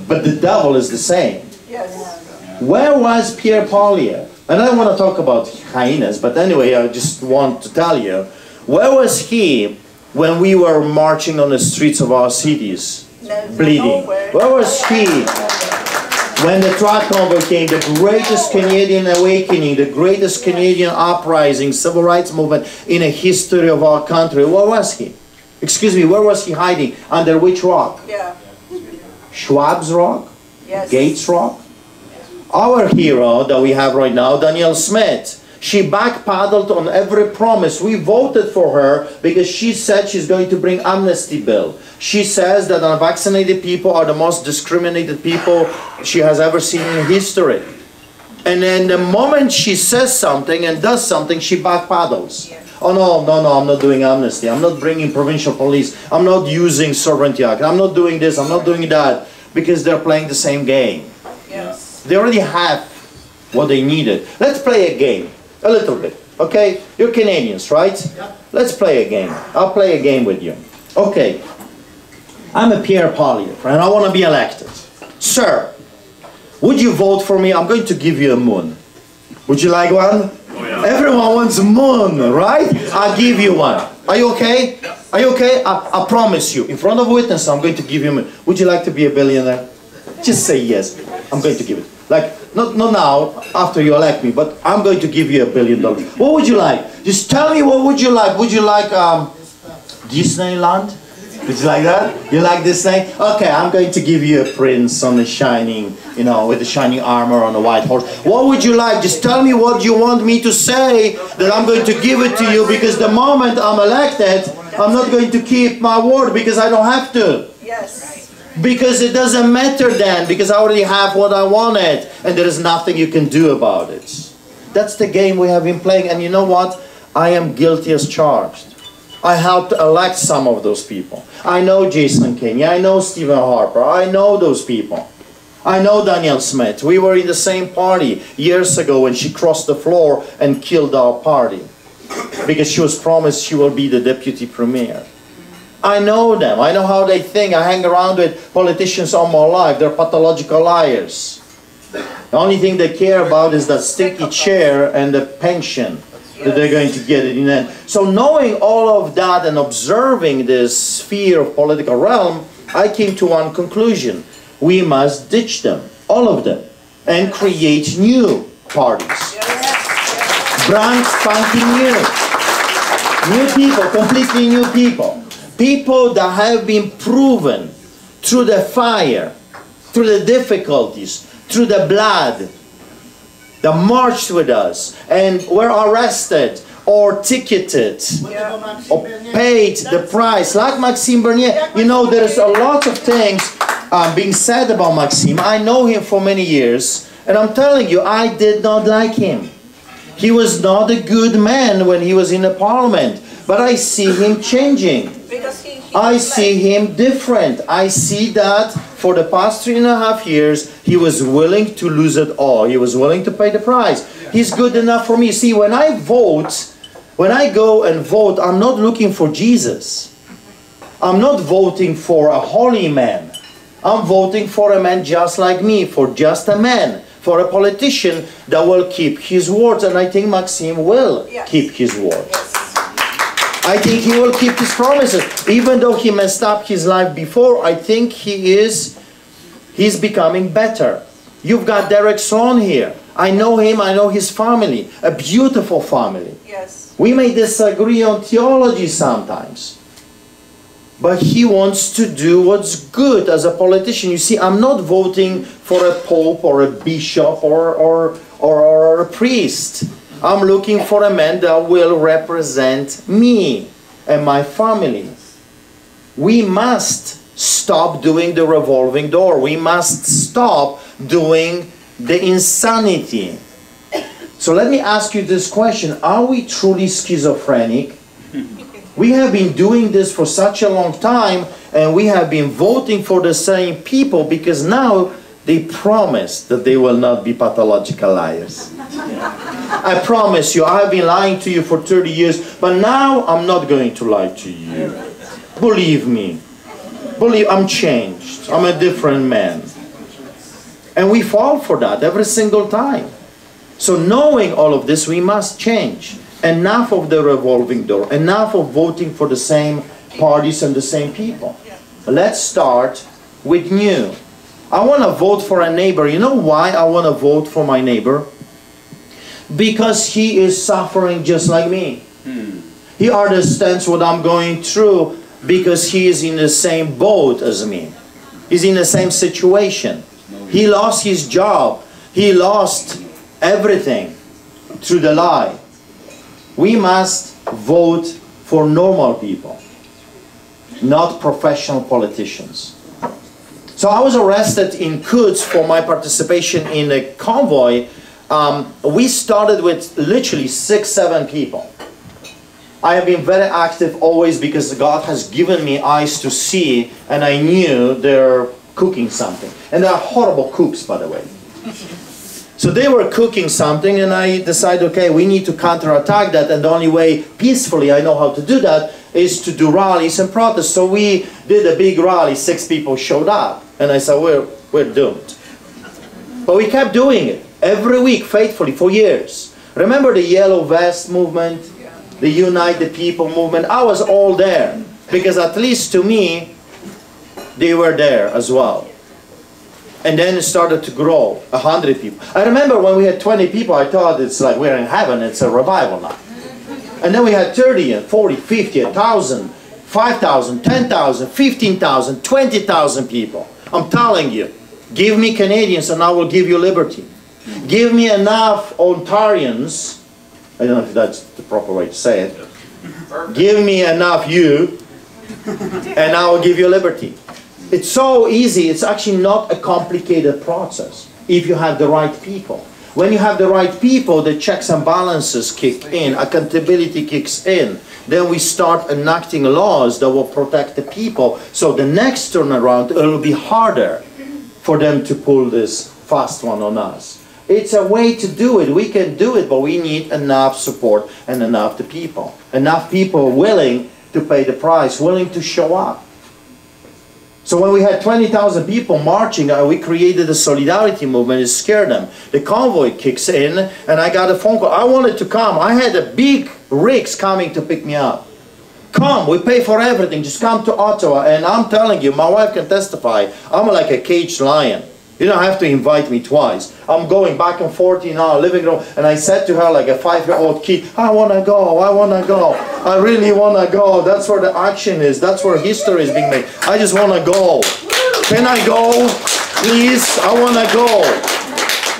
But the devil is the same. Yes. Where was Pierre Poilievre? And I don't want to talk about hyenas, but anyway, I just want to tell you, where was he when we were marching on the streets of our cities, bleeding? Where was he when the Tracton became the greatest Canadian awakening, the greatest Canadian uprising, civil rights movement in the history of our country? Where was he? Excuse me, where was he hiding? Under which rock? Yeah. Schwab's rock? Yes. Gates Rock. Our hero that we have right now, Danielle Smith, she backpedaled on every promise. We voted for her because she said she's going to bring amnesty bill. She says that unvaccinated people are the most discriminated people she has ever seen in history. And then the moment she says something and does something, she backpedals. Oh no, I'm not doing amnesty. I'm not bringing provincial police. I'm not using sovereignty act. I'm not doing this. I'm not doing that. Because they're playing the same game. Yes. They already have what they needed. Let's play a game. A little bit. Okay? You're Canadians, right? Yeah. Let's play a game. I'll play a game with you. Okay. I'm a Pierre Poilievre and I want to be elected. Sir, would you vote for me? I'm going to give you a moon. Would you like one? Oh, yeah. Everyone wants a moon, right? I'll give you one. Are you okay? Are you okay? I promise you, in front of witnesses, I'm going to give you a moon. Would you like to be a billionaire? Just say yes. I'm going to give it. Like, not now, after you elect me, but I'm going to give you $1 billion. What would you like? Just tell me what would you like. Would you like Disneyland? Would you like that? You like Disney? Okay, I'm going to give you a prince on the shining, you know, with the shining armor on a white horse. What would you like? Just tell me what you want me to say, that I'm going to give it to you, because the moment I'm elected, I'm not going to keep my word because I don't have to. Yes. Because it doesn't matter then, because I already have what I wanted, and there is nothing you can do about it. That's the game we have been playing, and you know what? I am guilty as charged. I helped elect some of those people. I know Jason Kenney, I know Stephen Harper, I know those people. I know Danielle Smith. We were in the same party years ago when she crossed the floor and killed our party. Because she was promised she will be the deputy premier. I know them. I know how they think. I hang around with politicians all my life. They're pathological liars. The only thing they care about is that stinky chair and the pension that they're going to get in the end. So knowing all of that and observing this sphere of political realm, I came to one conclusion. We must ditch them, all of them, and create new parties. Brand spanking new. New people, completely new people. People that have been proven through the fire, through the difficulties, through the blood, that marched with us and were arrested or ticketed or paid the price. Like Maximie Bernier. You know, there's a lot of things being said about Maxime. I know him for many years, and I'm telling you, I did not like him. He was not a good man when he was in the parliament, but I see him changing. I see him different. I see that for the past 3.5 years, he was willing to lose it all. He was willing to pay the price. He's good enough for me. See, when I vote, when I go and vote, I'm not looking for Jesus. I'm not voting for a holy man. I'm voting for a man just like me, for just a man, for a politician that will keep his words. And I think Maxime will keep his words. I think he will keep his promises. Even though he messed up his life before, I think he's becoming better. You've got Derek Sloan here. I know him, I know his family. A beautiful family. Yes. We may disagree on theology sometimes. But he wants to do what's good as a politician. You see, I'm not voting for a pope or a bishop or a priest. I'm looking for a man that will represent me and my family. We must stop doing the revolving door. We must stop doing the insanity. So let me ask you this question. Are we truly schizophrenic? We have been doing this for such a long time, and we have been voting for the same people because now they promise that they will not be pathological liars. I promise you, I have been lying to you for 30 years, but now I'm not going to lie to you. Believe me. Believe, I'm changed. I'm a different man. And we fall for that every single time. So knowing all of this, we must change. Enough of the revolving door. Enough of voting for the same parties and the same people. Let's start with new. I want to vote for a neighbor. You know why I want to vote for my neighbor? Because he is suffering just like me. He understands what I'm going through because he is in the same boat as me. He's in the same situation. He lost his job. He lost everything through the lie. We must vote for normal people, not professional politicians. So I was arrested in Quds for my participation in a convoy. We started with literally 6-7 people. I have been very active always because God has given me eyes to see, and I knew they're cooking something. And they are horrible cooks, by the way. So they were cooking something, and I decided, okay, we need to counterattack that, and the only way peacefully I know how to do that is to do rallies and protests. So we did a big rally, 6 people showed up, and I said, we're doomed. But we kept doing it every week faithfully for years. Remember the Yellow Vest movement, the Unite the People movement? I was all there, because at least to me, they were there as well. And then it started to grow, 100 people. I remember when we had 20 people, I thought it's like we're in heaven, it's a revival now. And then we had 30 and 40, 50, 1,000, 5,000, 10,000, 15,000, 20,000 people. I'm telling you, give me Canadians and I will give you liberty. Give me enough Ontarians, I don't know if that's the proper way to say it. Give me enough you, and I will give you liberty. It's so easy. It's actually not a complicated process if you have the right people. When you have the right people, the checks and balances kick in, accountability kicks in. Then we start enacting laws that will protect the people. So the next turnaround, it will be harder for them to pull this fast one on us. It's a way to do it. We can do it, but we need enough support and enough people. Enough people willing to pay the price, willing to show up. So when we had 20,000 people marching, we created a solidarity movement. It scared them. The convoy kicks in, and I got a phone call. I wanted to come. I had a big rigs coming to pick me up. Come, we pay for everything. Just come to Ottawa. And I'm telling you, my wife can testify. I'm like a caged lion. You don't have to invite me twice. I'm going back and forth in our living room, and I said to her like a 5-year-old kid, I want to go, I want to go. I really want to go. That's where the action is. That's where history is being made. I just want to go. Can I go? Please, I want to go.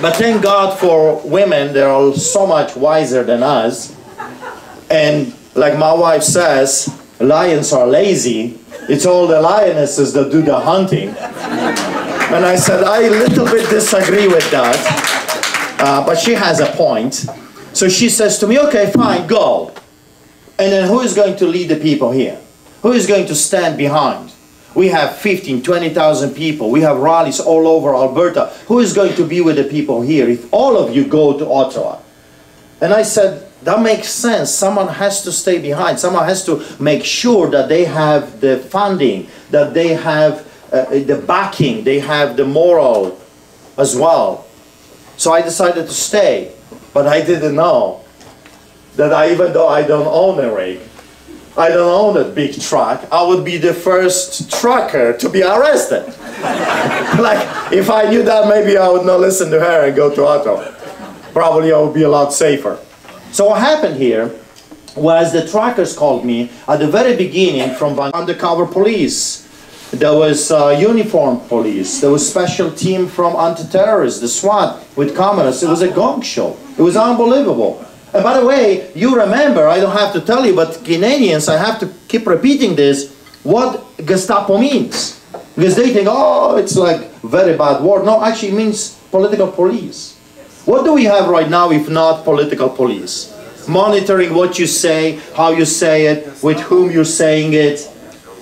But thank God for women. They're all so much wiser than us. And like my wife says, lions are lazy. It's all the lionesses that do the hunting. And I said, I a little bit disagree with that. But she has a point. So she says to me, okay, fine, go. And then who is going to lead the people here? Who is going to stand behind? We have 15, 20,000 people. We have rallies all over Alberta. Who is going to be with the people here if all of you go to Ottawa? And I said, that makes sense. Someone has to stay behind. Someone has to make sure that they have the funding, that they have the backing, they have the moral as well. So I decided to stay, but I didn't know that even though I don't own a rig, I don't own a big truck, I would be the first trucker to be arrested. Like, if I knew that, maybe I would not listen to her and go to Ottawa. Probably I would be a lot safer. So what happened here was the truckers called me at the very beginning from undercover police. There was uniformed police. There was special team from anti-terrorists, the SWAT with cameras. It was a gong show. It was unbelievable. And by the way, you remember, I don't have to tell you, but Canadians, I have to keep repeating this, what Gestapo means. Because they think, oh, it's like very bad word. No, actually it means political police. What do we have right now if not political police? Monitoring what you say, how you say it, with whom you're saying it.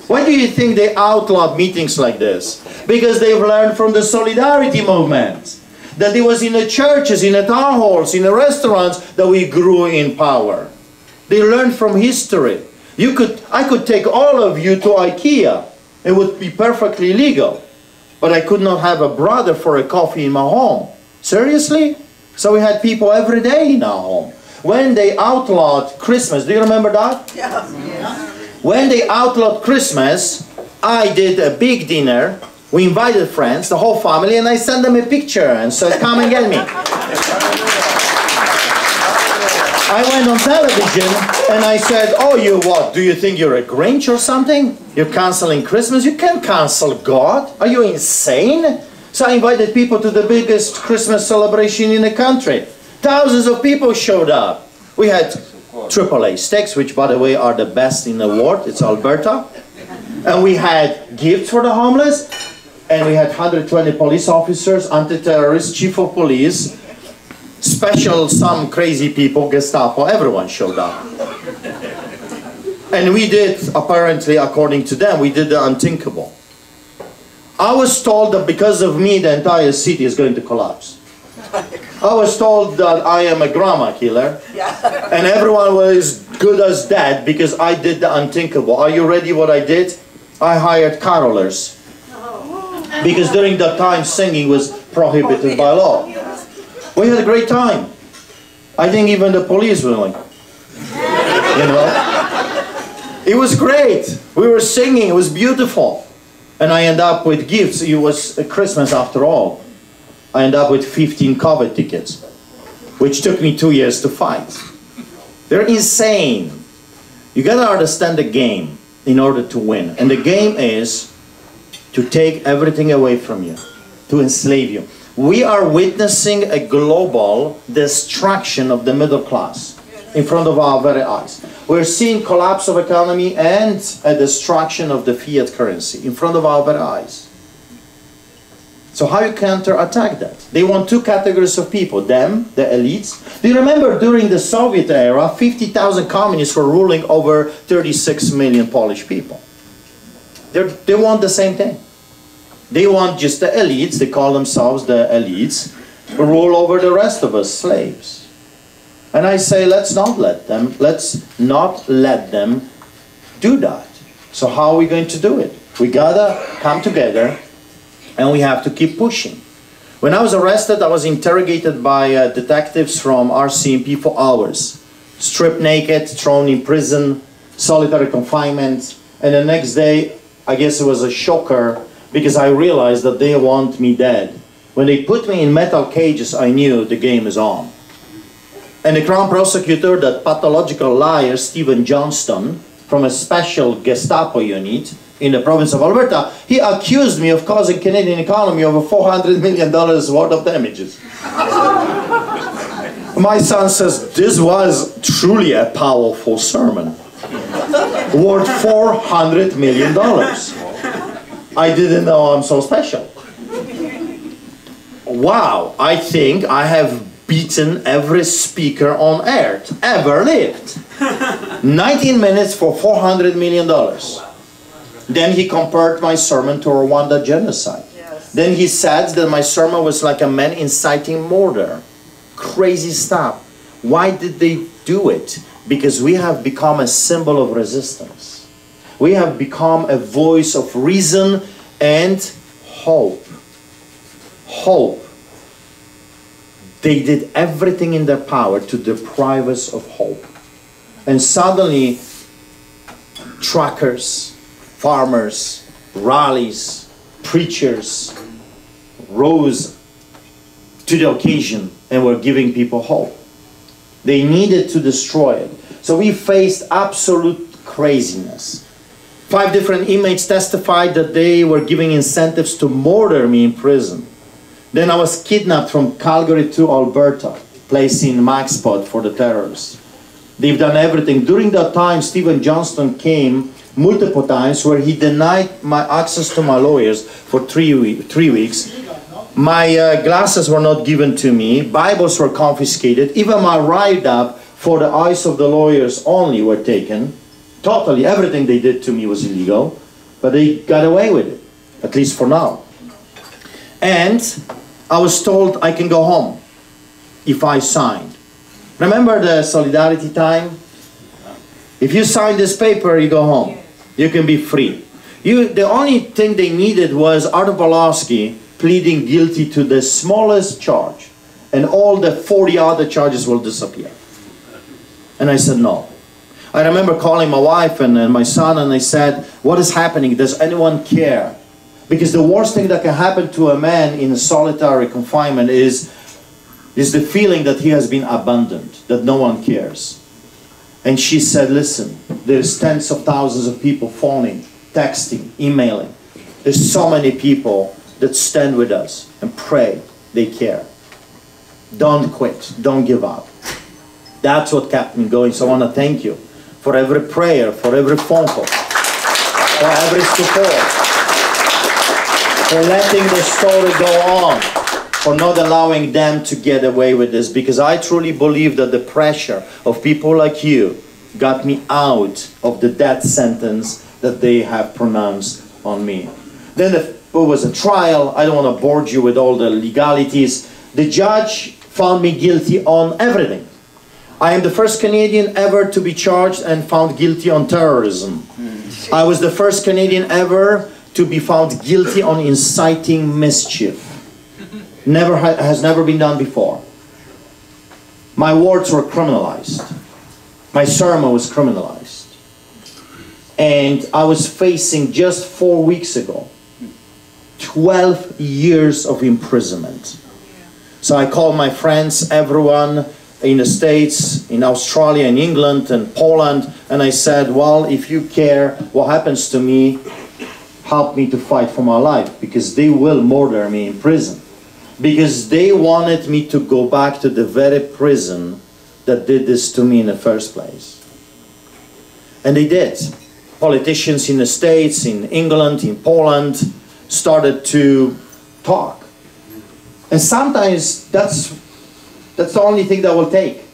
Why do you think they outlawed meetings like this? Because they've learned from the solidarity movement. That it was in the churches, in the town halls, in the restaurants that we grew in power. They learned from history. I could take all of you to IKEA. It would be perfectly legal. But I could not have a brother for a coffee in my home. Seriously? So we had people every day in our home. When they outlawed Christmas, do you remember that? Yeah. When they outlawed Christmas, I did a big dinner. We invited friends, the whole family, and I sent them a picture and said, come and get me. I went on television and I said, oh, you what? Do you think you're a Grinch or something? You're canceling Christmas? You can't cancel God. Are you insane? So I invited people to the biggest Christmas celebration in the country. Thousands of people showed up. We had AAA steaks, which by the way are the best in the world. It's Alberta. And we had gifts for the homeless. And we had 120 police officers, anti-terrorists, chief of police, special, some crazy people, Gestapo, everyone showed up. And we did, apparently, according to them, we did the unthinkable. I was told that because of me, the entire city is going to collapse. I was told that I am a grandma killer, and everyone was good as dead because I did the unthinkable. Are you ready what I did? I hired carolers. Because during that time, singing was prohibited by law. We had a great time. I think even the police were like, you know. It was great. We were singing. It was beautiful. And I ended up with gifts. It was Christmas after all. I ended up with 15 COVID tickets, which took me 2 years to find. They're insane. You gotta understand the game in order to win. And the game is to take everything away from you, to enslave you. We are witnessing a global destruction of the middle class in front of our very eyes. We're seeing collapse of economy and a destruction of the fiat currency in front of our very eyes. So how you counter-attack that? They want two categories of people, them, the elites. Do you remember during the Soviet era, 50,000 communists were ruling over 36 million Polish people? They want the same thing. They want just the elites, they call themselves the elites, rule over the rest of us, slaves. And I say, let's not let them do that. So how are we going to do it? We gotta come together and we have to keep pushing. When I was arrested, I was interrogated by detectives from RCMP for hours. Stripped naked, thrown in prison, solitary confinement, and the next day, I guess it was a shocker because I realized that they want me dead. When they put me in metal cages, I knew the game is on. And the Crown Prosecutor, that pathological liar, Stephen Johnston, from a special Gestapo unit in the province of Alberta, he accused me of causing Canadian economy over $400 million worth of damages. My son says, this was truly a powerful sermon, worth $400 million. I didn't know I'm so special. Wow, I think I have beaten every speaker on earth ever lived. 19 minutes for $400 million. Then he compared my sermon to Rwanda genocide. Yes. Then he said that my sermon was like a man inciting murder. Crazy stuff. Why did they do it? Because we have become a symbol of resistance. We have become a voice of reason and hope. Hope. They did everything in their power to deprive us of hope. And suddenly, truckers, farmers, rallies, preachers rose to the occasion and were giving people hope. They needed to destroy it. So we faced absolute craziness. 5 different inmates testified that they were giving incentives to murder me in prison. Then I was kidnapped from Calgary to Alberta, placed in max spot for the terrorists. They've done everything. During that time, Stephen Johnston came multiple times where he denied my access to my lawyers for 3 weeks. My glasses were not given to me. Bibles were confiscated. Even my write-up for the eyes of the lawyers only were taken. Totally, everything they did to me was illegal. But they got away with it, at least for now. And I was told I can go home if I signed. Remember the solidarity time? If you sign this paper, you go home. You can be free. The only thing they needed was Artur Pawłowski pleading guilty to the smallest charge, and all the 40 other charges will disappear. And I said no. I remember calling my wife and my son, and I said, what is happening? Does anyone care? Because the worst thing that can happen to a man in solitary confinement is the feeling that he has been abandoned, that no one cares. And she said, listen, there's tens of thousands of people phoning, texting, emailing. There's so many people that stand with us and pray. They care. Don't quit. Don't give up. That's what kept me going. So I want to thank you for every prayer, for every phone call, for every support, for letting the story go on, for not allowing them to get away with this, because I truly believe that the pressure of people like you got me out of the death sentence that they have pronounced on me. Then it was a trial. I don't want to bore you with all the legalities. The judge found me guilty on everything. I am the first Canadian ever to be charged and found guilty on terrorism. I was the first Canadian ever to be found guilty on inciting mischief. Has never been done before. My words were criminalized. My sermon was criminalized. And I was facing just 4 weeks ago 12 years of imprisonment. So I called my friends, everyone in the States, in Australia, in England, and Poland, and I said, well, if you care what happens to me, help me to fight for my life, because they will murder me in prison. Because they wanted me to go back to the very prison that did this to me in the first place. And they did. Politicians in the States, in England, in Poland, started to talk. And sometimes that's the only thing that will take.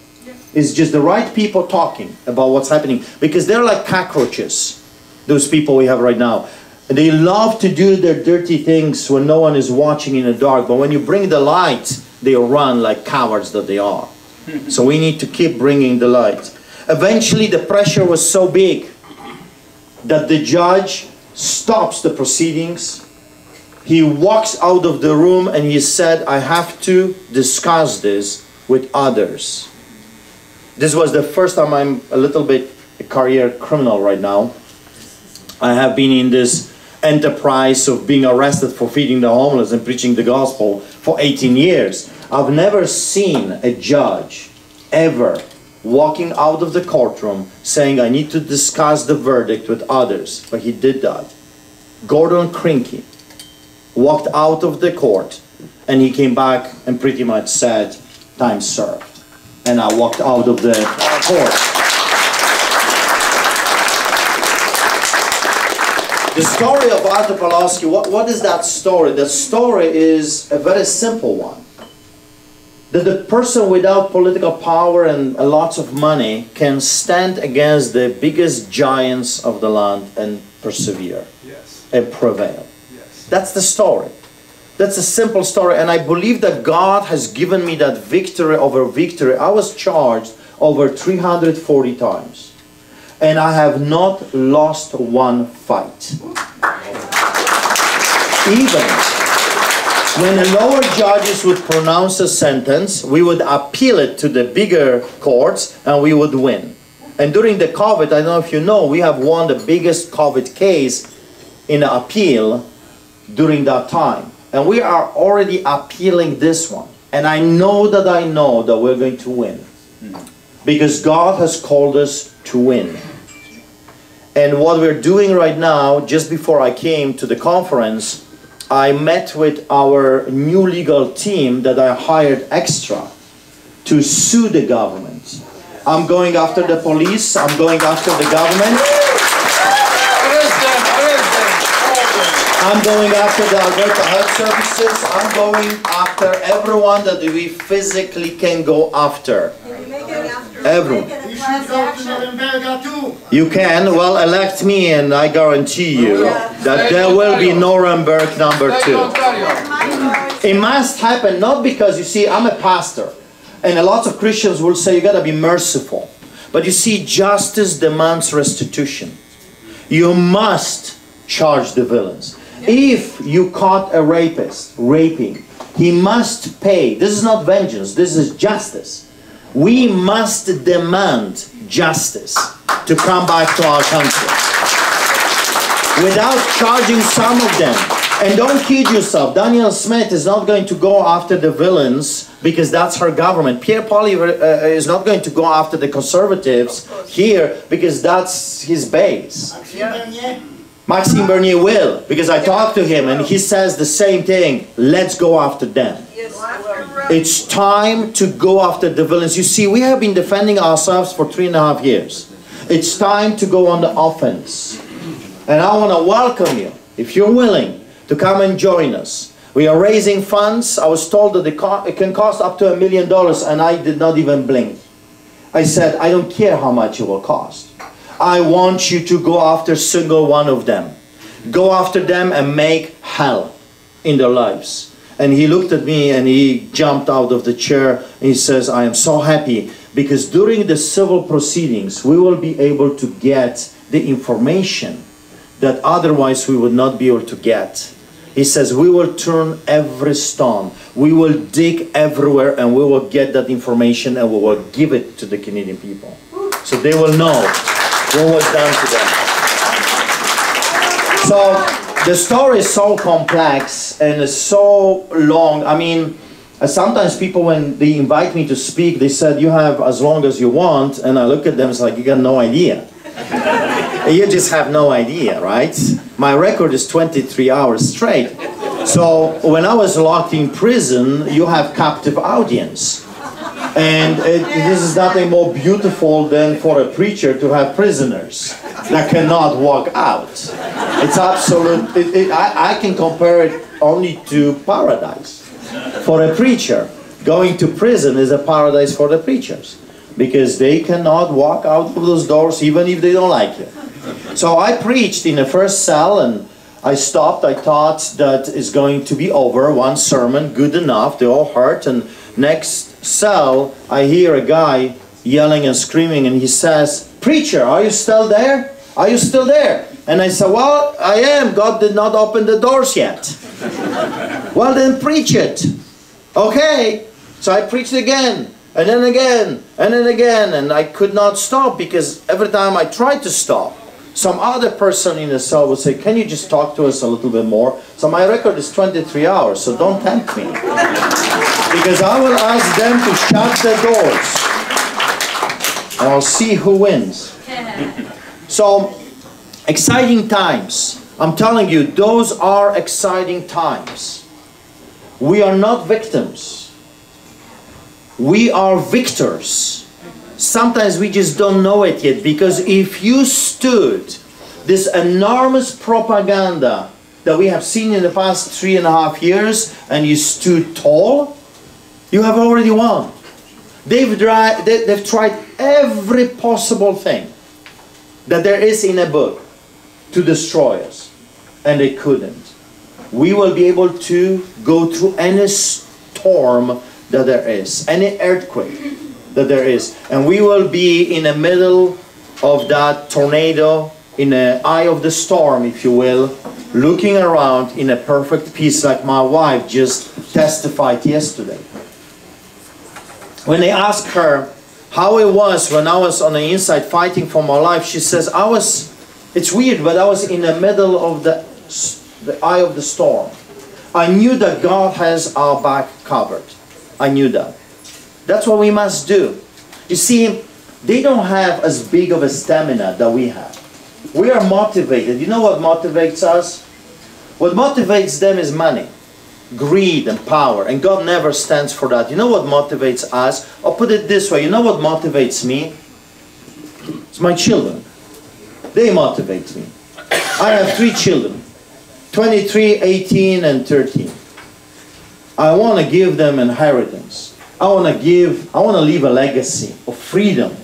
It's just the right people talking about what's happening. Because they're like cockroaches, those people we have right now. And they love to do their dirty things when no one is watching in the dark. But when you bring the light, they run like cowards that they are. So we need to keep bringing the light. Eventually the pressure was so big that the judge stops the proceedings. He walks out of the room and he said, I have to discuss this with others. This was the first time I'm a little bit a career criminal right now. I have been in this enterprise of being arrested for feeding the homeless and preaching the gospel for 18 years. I've never seen a judge ever walking out of the courtroom saying, I need to discuss the verdict with others. But he did that. Gordon Krinky walked out of the court and he came back and pretty much said, time served. And I walked out of the court. The story of Artur Pawłowski, what is that story? The story is a very simple one. That the person without political power and lots of money can stand against the biggest giants of the land and persevere. Yes. And prevail. Yes. That's the story. That's a simple story, and I believe that God has given me that victory over victory. I was charged over 340 times, and I have not lost one fight. Even when the lower judges would pronounce a sentence, we would appeal it to the bigger courts, and we would win. And during the COVID, I don't know if you know, we have won the biggest COVID case in the appeal during that time. And we are already appealing this one. And I know that we're going to win. Because God has called us to win. And what we're doing right now, just before I came to the conference, I met with our new legal team that I hired extra to sue the government. I'm going after the police, I'm going after the government. I'm going after the Alberta Health Services. I'm going after everyone that we physically can go after. Everyone. You can, well, elect me and I guarantee you that there will be Nuremberg #2. It must happen, not because, you see, I'm a pastor and a lot of Christians will say you gotta be merciful. But you see, justice demands restitution. You must charge the villains. If you caught a rapist raping, he must pay. This is not vengeance, this is justice. We must demand justice to come back to our country without charging some of them. And don't kid yourself, Danielle Smith is not going to go after the villains because that's her government. Pierre Poilievre is not going to go after the conservatives here because that's his base. Maximie Bernier will, because I talked to him and he says the same thing. Let's go after them. It's time to go after the villains. You see, we have been defending ourselves for 3.5 years. It's time to go on the offense. And I want to welcome you, if you're willing, to come and join us. We are raising funds. I was told that it can cost up to $1 million, and I did not even blink. I said, I don't care how much it will cost. I want you to go after single one of them. Go after them and make hell in their lives. And he looked at me and he jumped out of the chair and he says, I am so happy because during the civil proceedings we will be able to get the information that otherwise we would not be able to get. He says, we will turn every stone. We will dig everywhere and we will get that information and we will give it to the Canadian people. So they will know what was done to them. So the story is so complex and is so long. I mean, sometimes people, when they invite me to speak, they said, you have as long as you want. And I look at them, it's like, you got no idea. You just have no idea, right? My record is 23 hours straight. So when I was locked in prison, you have captive audience. And this is nothing more beautiful than for a preacher to have prisoners that cannot walk out. It's absolute, I can compare it only to paradise. For a preacher, going to prison is a paradise for the preachers, because they cannot walk out of those doors even if they don't like it. So I preached in the first cell and I stopped. I thought that is going to be over. One sermon, good enough. They all heard. And next cell, I hear a guy yelling and screaming, and he says, "Preacher, are you still there? Are you still there?" And I said, "Well, I am. God did not open the doors yet." "Well, then preach it." "Okay." So I preached again, and then again, and then again, and I could not stop, because every time I tried to stop, some other person in the cell would say, "Can you just talk to us a little bit more?" So my record is 23 hours, so don't tempt me. Because I will ask them to shut the doors. And I'll see who wins. So, exciting times. I'm telling you, those are exciting times. We are not victims. We are victors. Sometimes we just don't know it yet, because if you stood this enormous propaganda that we have seen in the past 3.5 years and you stood tall, you have already won. They've tried every possible thing that there is in a book to destroy us, and they couldn't. We will be able to go through any storm that there is, any earthquake that there is, and we will be in the middle of that tornado, in the eye of the storm, if you will, looking around in a perfect peace, like my wife just testified yesterday. When they asked her how it was when I was on the inside fighting for my life, she says, it's weird, but I was in the middle of the eye of the storm. I knew that God has our back covered. I knew that. That's what we must do. You see, they don't have as big of a stamina that we have. We are motivated. You know what motivates us? What motivates them is money, greed and power, and God never stands for that. You know what motivates us? I'll put it this way. You know what motivates me? It's my children. They motivate me. I have 3 children, 23, 18, and 13. I want to give them inheritance. I want to leave a legacy of freedom,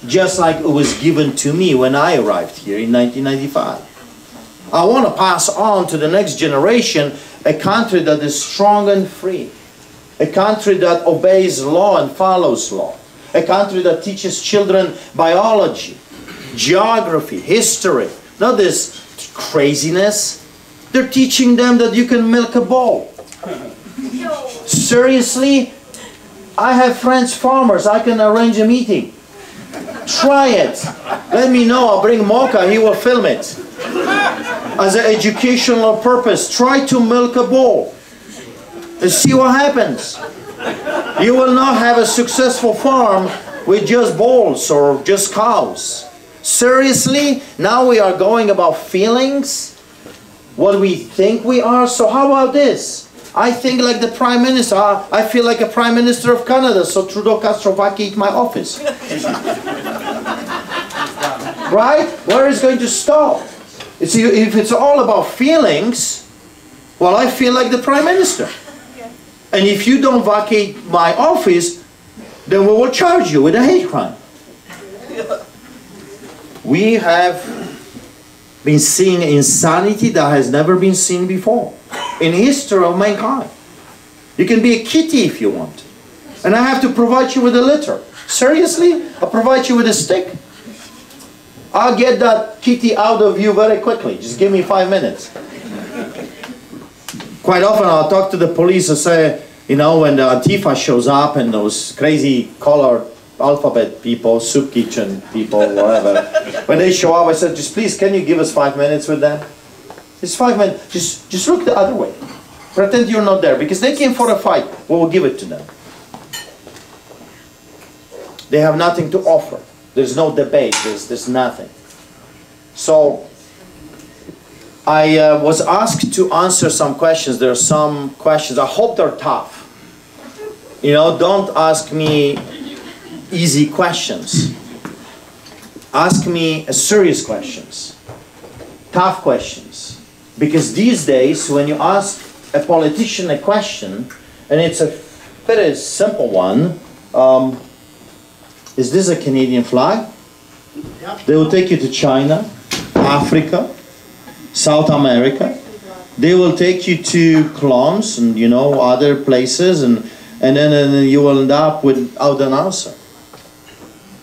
just like it was given to me when I arrived here in 1995. I want to pass on to the next generation a country that is strong and free, a country that obeys law and follows law, a country that teaches children biology, geography, history, not this craziness. They're teaching them that you can milk a bull. Seriously? I have friends, farmers. I can arrange a meeting. Try it. Let me know. I'll bring Mocha. He will film it. As an educational purpose, try to milk a bull and see what happens. You will not have a successful farm with just bulls or just cows. Seriously? Now we are going about feelings? What we think we are? So how about this? I think like the Prime Minister. I feel like a Prime Minister of Canada, so Trudeau Castro vacate my office. Right? Where is going to stop? If it's all about feelings, well, I feel like the Prime Minister. And if you don't vacate my office, then we will charge you with a hate crime. We have been seeing insanity that has never been seen before in the history of mankind. You can be a kitty if you want. And I have to provide you with a litter. Seriously? I'll provide you with a stick? I'll get that kitty out of you very quickly. Just give me 5 minutes. Quite often I'll talk to the police and say, you know, when the Antifa shows up and those crazy colored alphabet people, soup kitchen people, whatever, when they show up, I said, just please, can you give us 5 minutes with them? Just 5 minutes. Just look the other way. Pretend you're not there, because they came for a fight. We will give it to them. They have nothing to offer. There's no debate. There's nothing. So I was asked to answer some questions. There are some questions. I hope they're tough. You know, don't ask me easy questions. Ask me serious questions. Tough questions. Because these days, when you ask a politician a question, and it's a very simple one, is this a Canadian flag? Yep. They will take you to China, Africa, South America. They will take you to clones and, you know, other places, and then you will end up without an answer.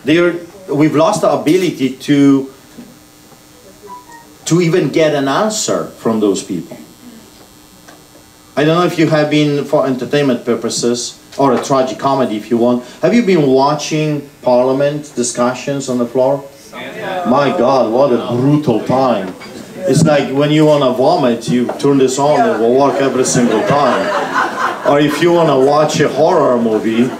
We've lost the ability to even get an answer from those people. I don't know if you have been, for entertainment purposes, or a tragic comedy if you want, have you been watching Parliament discussions on the floor? Yeah. My God, what a brutal time. It's like when you want to vomit, you turn this on, it will work every single time. Or if you want to watch a horror movie,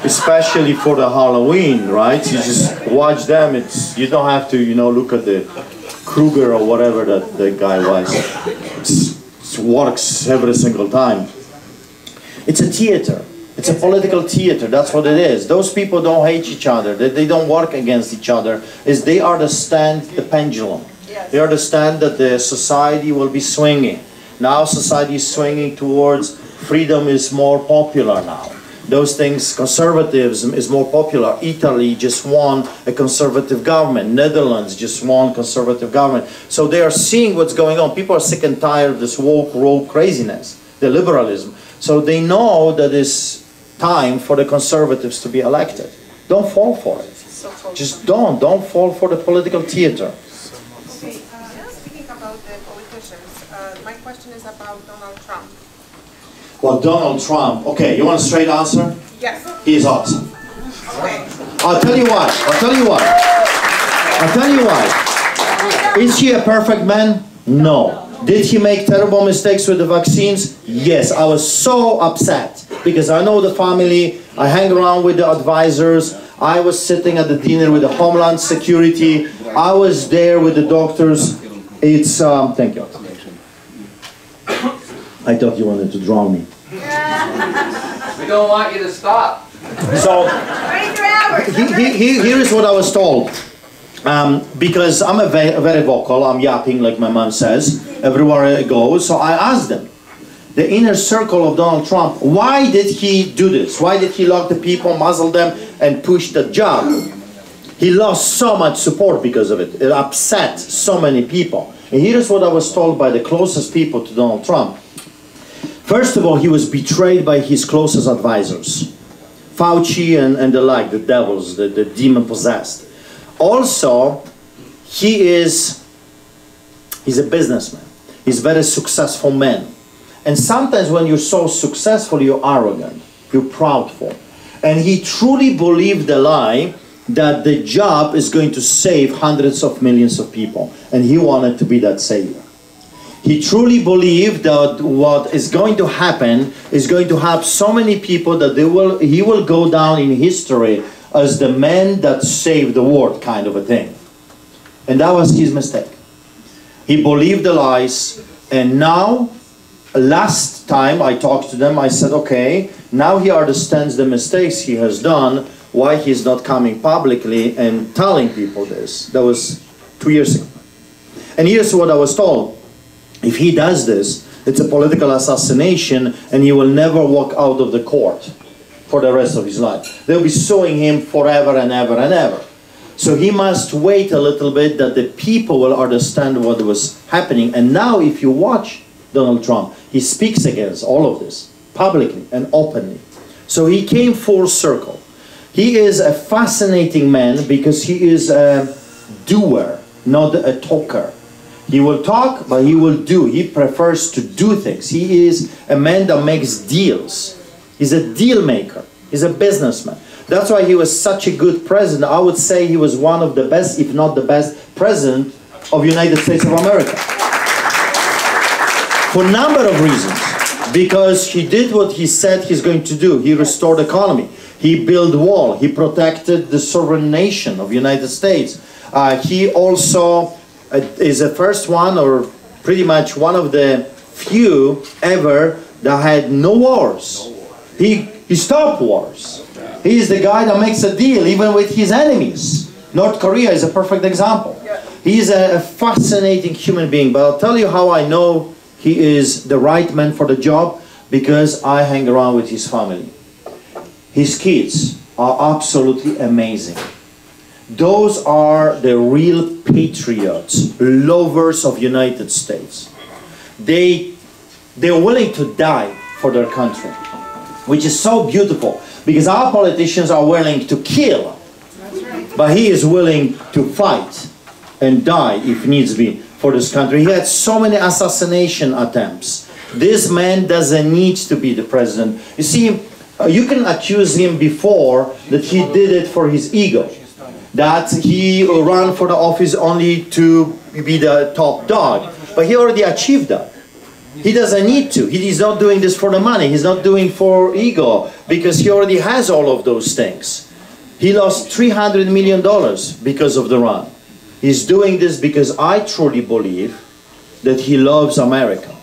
especially for the Halloween, right? You just watch them. You don't have to, you know, look at the Kruger or whatever that the guy was. It works every single time. It's a theater. It's a political theater. That's what it is. Those people don't hate each other. They don't work against each other. They understand the pendulum. They understand that the society will be swinging. Now society is swinging towards freedom is more popular now. Those things, conservatism is more popular. Italy just won a conservative government. Netherlands just won conservative government. So they are seeing what's going on. People are sick and tired of this woke, rogue craziness, the liberalism. So they know that it's time for the conservatives to be elected. Don't fall for it. Just don't fall for the political theater. Okay, speaking about the politicians, my question is about Donald Trump. Well, Donald Trump, okay, you want a straight answer? Yes. He is awesome. Okay. I'll tell you why. I'll tell you why. Is he a perfect man? No. Did he make terrible mistakes with the vaccines? Yes. I was so upset because I know the family, I hang around with the advisors, I was sitting at the dinner with the Homeland Security, I was there with the doctors. It's, thank you. I thought you wanted to drown me. We don't want you to stop. So, here is what I was told. Because I'm very vocal, I'm yapping like my mom says, everywhere I go, so I asked them, the inner circle of Donald Trump, why did he do this? Why did he lock the people, muzzle them, and push the job? He lost so much support because of it. It upset so many people. And here's what I was told by the closest people to Donald Trump. First of all, he was betrayed by his closest advisors. Fauci and the like, the devils, the demon-possessed. Also, he's a businessman. He's a very successful man. And sometimes when you're so successful, you're arrogant. You're proudful. And he truly believed the lie that the job is going to save hundreds of millions of people. And he wanted to be that savior. He truly believed that what is going to happen is going to have so many people that he will go down in history as the man that saved the world, kind of a thing. And that was his mistake. He believed the lies, and now, last time I talked to them, I said, okay, now he understands the mistakes he has done, why he's not coming publicly and telling people this. That was 2 years ago. And here's what I was told. If he does this, it's a political assassination, and he will never walk out of the court for the rest of his life. They'll be suing him forever and ever and ever. So he must wait a little bit that the people will understand what was happening. And now if you watch Donald Trump, he speaks against all of this publicly and openly. So he came full circle. He is a fascinating man because he is a doer, not a talker. He will talk, but he will do. He prefers to do things. He is a man that makes deals. He's a deal maker. He's a businessman. That's why he was such a good president. I would say he was one of the best, if not the best, president of the United States of America. For a number of reasons. Because he did what he said he's going to do. He restored the economy. He built a wall. He protected the sovereign nation of the United States. He also is the first one, or pretty much one of the few ever, that had no wars. He stopped wars. He is the guy that makes a deal even with his enemies. North Korea is a perfect example. He is a fascinating human being, but I'll tell you how I know he is the right man for the job, because I hang around with his family. His kids are absolutely amazing. Those are the real patriots, lovers of United States. They're willing to die for their country, which is so beautiful, because our politicians are willing to kill, but he is willing to fight and die if needs be for this country. He had so many assassination attempts. This man doesn't need to be the president. You see, you can accuse him before that he did it for his ego, that he ran for the office only to be the top dog, but he already achieved that. He doesn't need to. He's not doing this for the money. He's not doing for ego, because he already has all of those things. He lost $300 million because of the run. He's doing this because I truly believe that he loves America.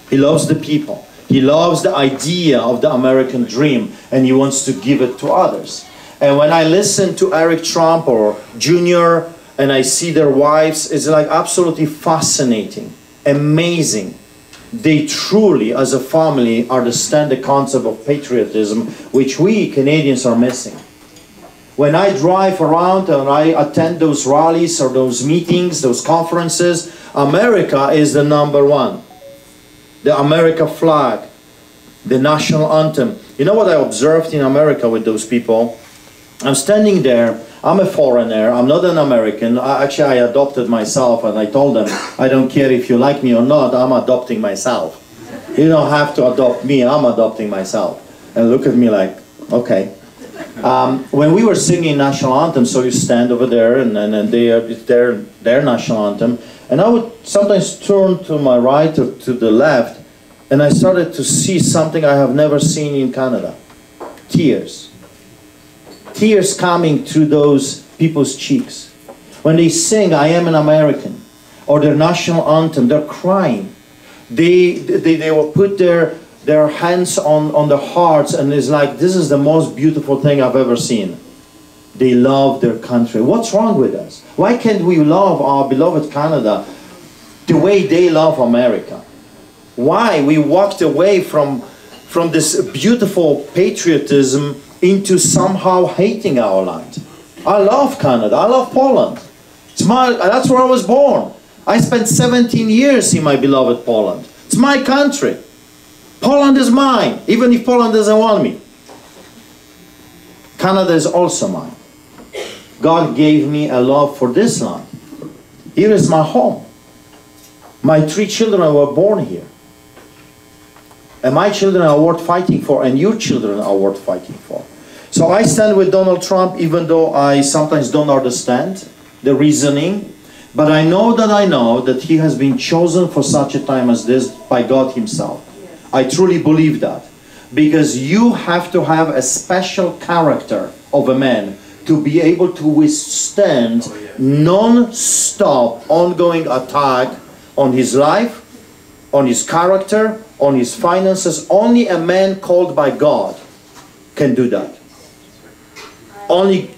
He loves the people. He loves the idea of the American dream, and he wants to give it to others. And when I listen to Eric Trump or Junior, and I see their wives, it's like absolutely fascinating, amazing. They truly, as a family, understand the concept of patriotism, which we Canadians are missing. When I drive around and I attend those rallies or those meetings, those conferences, America is the number one. The America flag, the national anthem. You know what I observed in America with those people? I'm standing there, I'm a foreigner, I'm not an American. Actually, I adopted myself, and I told them, I don't care if you like me or not, I'm adopting myself. You don't have to adopt me, I'm adopting myself. And look at me like, okay. When we were singing national anthem, so you stand over there, and it's their national anthem, and I would sometimes turn to my right or to the left, and I started to see something I have never seen in Canada. Tears. Tears coming through those people's cheeks. When they sing, I am an American, or their national anthem, they're crying. They will put their hands on their hearts, and it's like, this is the most beautiful thing I've ever seen. They love their country. What's wrong with us? Why can't we love our beloved Canada the way they love America? Why we walked away from this beautiful patriotism into somehow hating our land? I love Canada. I love Poland. That's where I was born. I spent 17 years in my beloved Poland. It's my country. Poland is mine, even if Poland doesn't want me. Canada is also mine. God gave me a love for this land. Here is my home. My 3 children were born here. And my children are worth fighting for, and your children are worth fighting for. So I stand with Donald Trump, even though I sometimes don't understand the reasoning, but I know that he has been chosen for such a time as this by God himself. I truly believe that. Because you have to have a special character of a man to be able to withstand non-stop ongoing attack on his life, on his character, on his finances. Only a man called by God can do that. Only.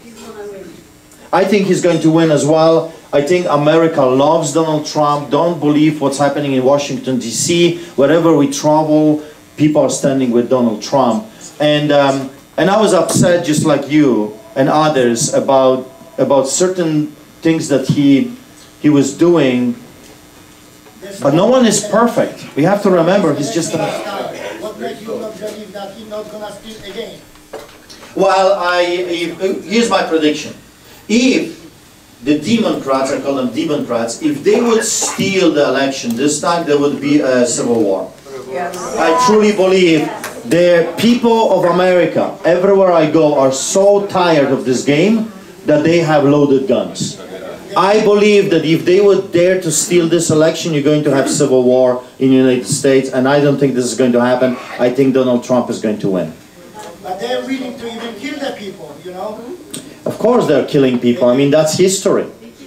I think he's going to win as well. I think America loves Donald Trump. Don't believe what's happening in Washington, D.C. Wherever we travel, people are standing with Donald Trump. And I was upset, just like you and others, about certain things that he was doing. But no one is perfect. We have to remember, he's just a... What makes you not believe that he's not going to steal again? Well, here's my prediction. If the Democrats, I call them Democrats, if they would steal the election this time, there would be a civil war. Yes. I truly believe the people of America, everywhere I go, are so tired of this game that they have loaded guns. I believe that if they would dare to steal this election, you're going to have civil war in the United States, and I don't think this is going to happen. I think Donald Trump is going to win. But they're willing to even kill the people, you know? Of course they're killing people. I mean, that's history.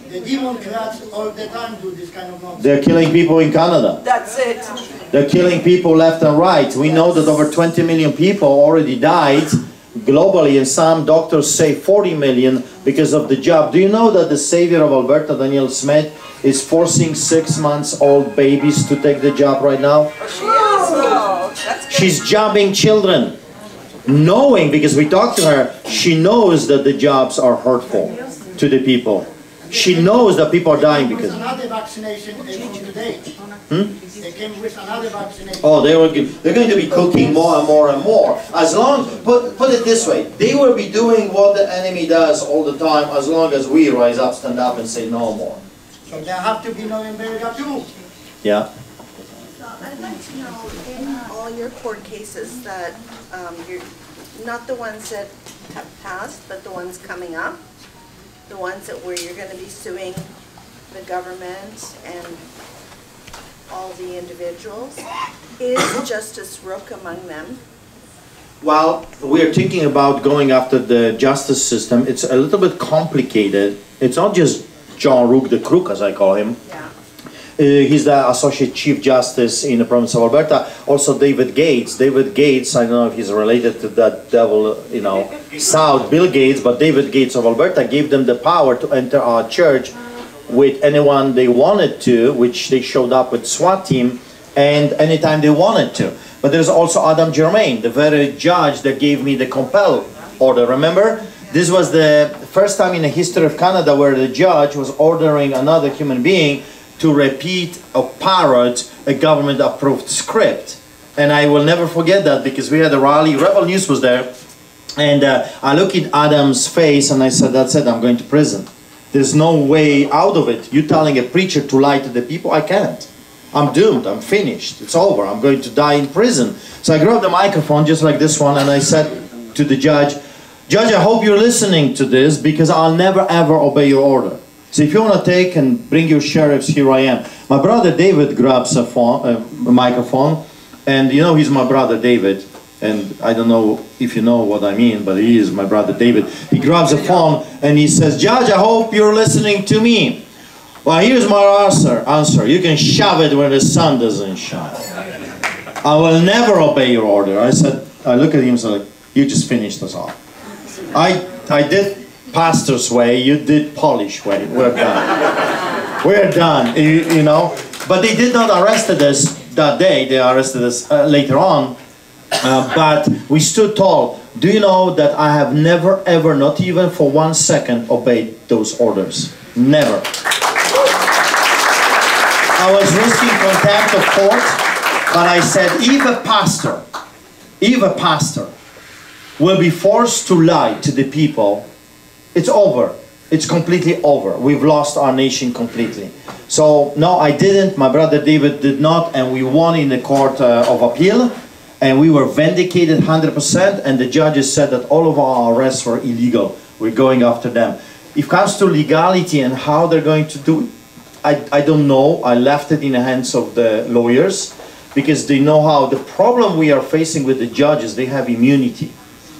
The Democrats all the time do this kind of nonsense. They're killing people in Canada. That's it. They're killing people left and right. We know that over 20 million people already died globally, and some doctors say 40 million because of the job. Do you know that the savior of Alberta, Danielle Smith, is forcing 6-month-old babies to take the job right now? She's jobbing children, knowing, because we talked to her, she knows that the jobs are hurtful to the people. She knows that people are dying because... Another vaccination today. They came with another vaccination. Oh, they're going to be cooking more and more and more. As long, put it this way, they will be doing what the enemy does all the time, as long as we rise up, stand up, and say no more. So there have to be no America too. Yeah. I'd like to know, in all your court cases, that you're not the ones that have passed, but the ones coming up, the ones that where you're going to be suing the government and all the individuals, is Justice Rook among them? Well, we're thinking about going after the justice system. It's a little bit complicated. It's not just John Rook the Crook, as I call him. Yeah. He's the Associate Chief Justice in the province of Alberta. Also David Gates. David Gates, I don't know if he's related to that devil, you know, South, Bill Gates, but David Gates of Alberta gave them the power to enter our church with anyone they wanted to, which they showed up with SWAT team, and anytime they wanted to. But there's also Adam Germain, the very judge that gave me the compel order. Remember? This was the first time in the history of Canada where the judge was ordering another human being to repeat or parrot a government-approved script. And I will never forget that, because we had a rally, Rebel News was there, and I looked at Adam's face and I said, that's it, I'm going to prison. There's no way out of it. You telling a preacher to lie to the people? I can't. I'm doomed. I'm finished. It's over. I'm going to die in prison. So I grabbed the microphone just like this one and I said to the judge, Judge, I hope you're listening to this, because I'll never ever obey your order. So if you want to take and bring your sheriffs, here I am. My brother David grabs a microphone, and you know he's my brother David. And I don't know if you know what I mean, but he is my brother David. He grabs a phone and he says, Judge, I hope you're listening to me. Well, here's my answer. You can shove it where the sun doesn't shine. I will never obey your order. I said, I look at him and said, you just finished us off. I did pastor's way, you did Polish way. We're done. We're done, you know. But they did not arrest us that day. They arrested us later on. But we stood tall. Do you know that I have never, ever, not even for 1 second, obeyed those orders? Never. I was risking contempt of court, but I said, if a pastor will be forced to lie to the people, it's over. It's completely over. We've lost our nation completely. So, no, I didn't. My brother David did not, and we won in the court of appeal. And we were vindicated 100%, and the judges said that all of our arrests were illegal. We're going after them. If it comes to legality and how they're going to do it, I don't know. I left it in the hands of the lawyers, because they know how. The problem we are facing with the judges, they have immunity.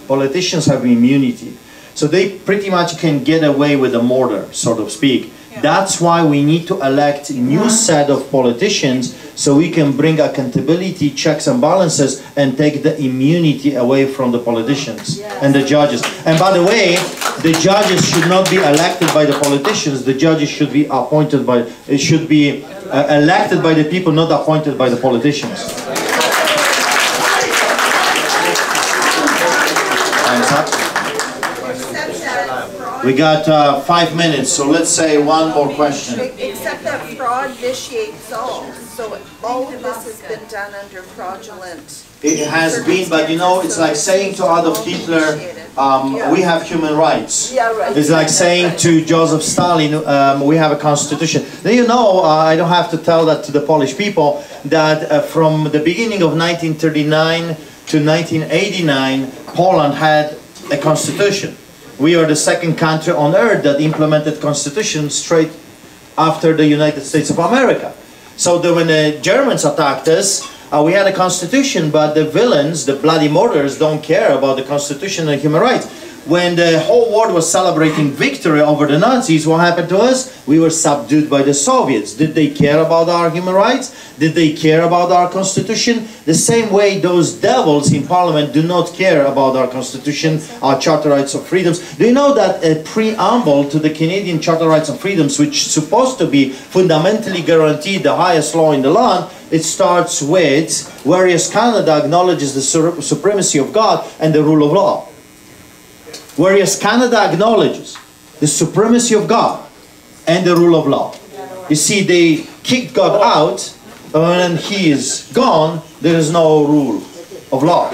Politicians have immunity. So they pretty much can get away with the murder, so to speak. That's why we need to elect a new set of politicians so we can bring accountability, checks and balances, and take the immunity away from the politicians and the judges. And by the way, the judges should not be elected by the politicians. The judges should be appointed by, elected by the people, not appointed by the politicians. Time's up. We got 5 minutes, so let's say one more question. Except that fraud vitiates all. So all of this has been done under fraudulent. It has been, but you know, it's like saying to Adolf Hitler, we have human rights. Yeah, right. It's like saying to Joseph Stalin, we have a constitution. Then you know, I don't have to tell that to the Polish people, that from the beginning of 1939 to 1989, Poland had a constitution. We are the second country on earth that implemented constitution straight after the United States of America. So that when the Germans attacked us, we had a constitution, but the villains, the bloody murderers, don't care about the constitution and human rights. When the whole world was celebrating victory over the Nazis, what happened to us? We were subdued by the Soviets. Did they care about our human rights? Did they care about our constitution? The same way those devils in parliament do not care about our constitution, our Charter Rights of Freedoms. Do you know that a preamble to the Canadian Charter Rights of Freedoms, which is supposed to be fundamentally guaranteed the highest law in the land, it starts with, whereas Canada acknowledges the supremacy of God and the rule of law. Whereas Canada acknowledges the supremacy of God and the rule of law. You see, they kicked God out, and when He is gone, there is no rule of law.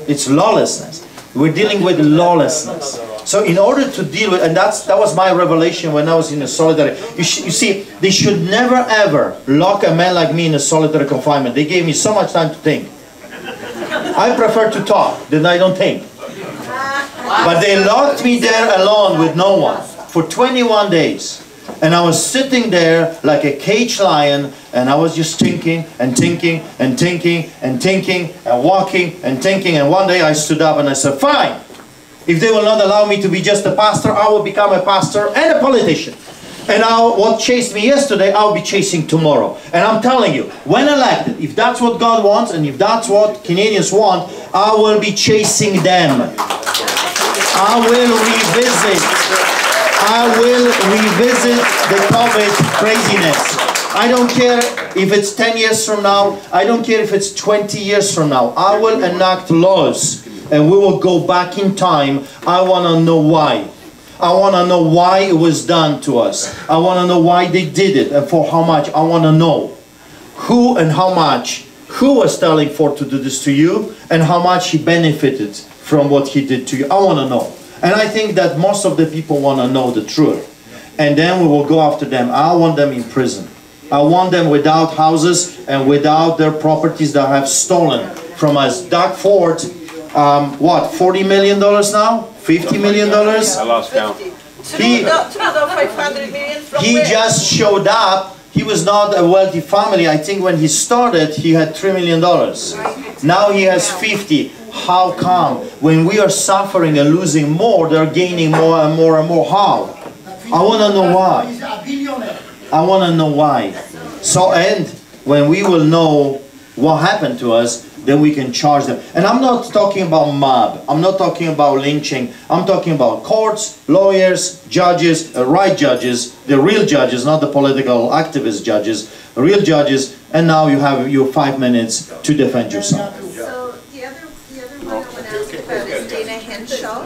It's lawlessness. We're dealing with lawlessness. So in order to deal with, and that was my revelation when I was in a solitary, you see, they should never ever lock a man like me in a solitary confinement. They gave me so much time to think. I prefer to talk than I don't think. But they locked me there alone with no one for 21 days. And I was sitting there like a caged lion, and I was just thinking and thinking and thinking and thinking and walking and thinking. And one day I stood up and I said, fine, if they will not allow me to be just a pastor, I will become a pastor and a politician. And what chased me yesterday, I'll be chasing tomorrow. And I'm telling you, when elected, if that's what God wants and if that's what Canadians want, I will be chasing them. I will revisit the COVID craziness. I don't care if it's 10 years from now. I don't care if it's 20 years from now. I will enact laws and we will go back in time. I want to know why. I want to know why it was done to us. I want to know why they did it and for how much. I want to know who and how much. Who was telling Ford to do this to you and how much he benefited from what he did to you. I want to know. And I think that most of the people want to know the truth. And then we will go after them. I want them in prison. I want them without houses and without their properties that have stolen from us. Doug Ford, what, $40 million now? $50 million? I lost count. He just showed up. He was not a wealthy family. I think when he started, he had $3 million. Now he has 50. How come? When we are suffering and losing more, they're gaining more and more and more. How? I want to know why. I want to know why. So, and when we will know what happened to us, then we can charge them. And I'm not talking about mob. I'm not talking about lynching. I'm talking about courts, lawyers, judges, right judges, the real judges, not the political activist judges, real judges. And now you have your 5 minutes to defend yourself. So the other one I want to ask about is Dana Henshaw.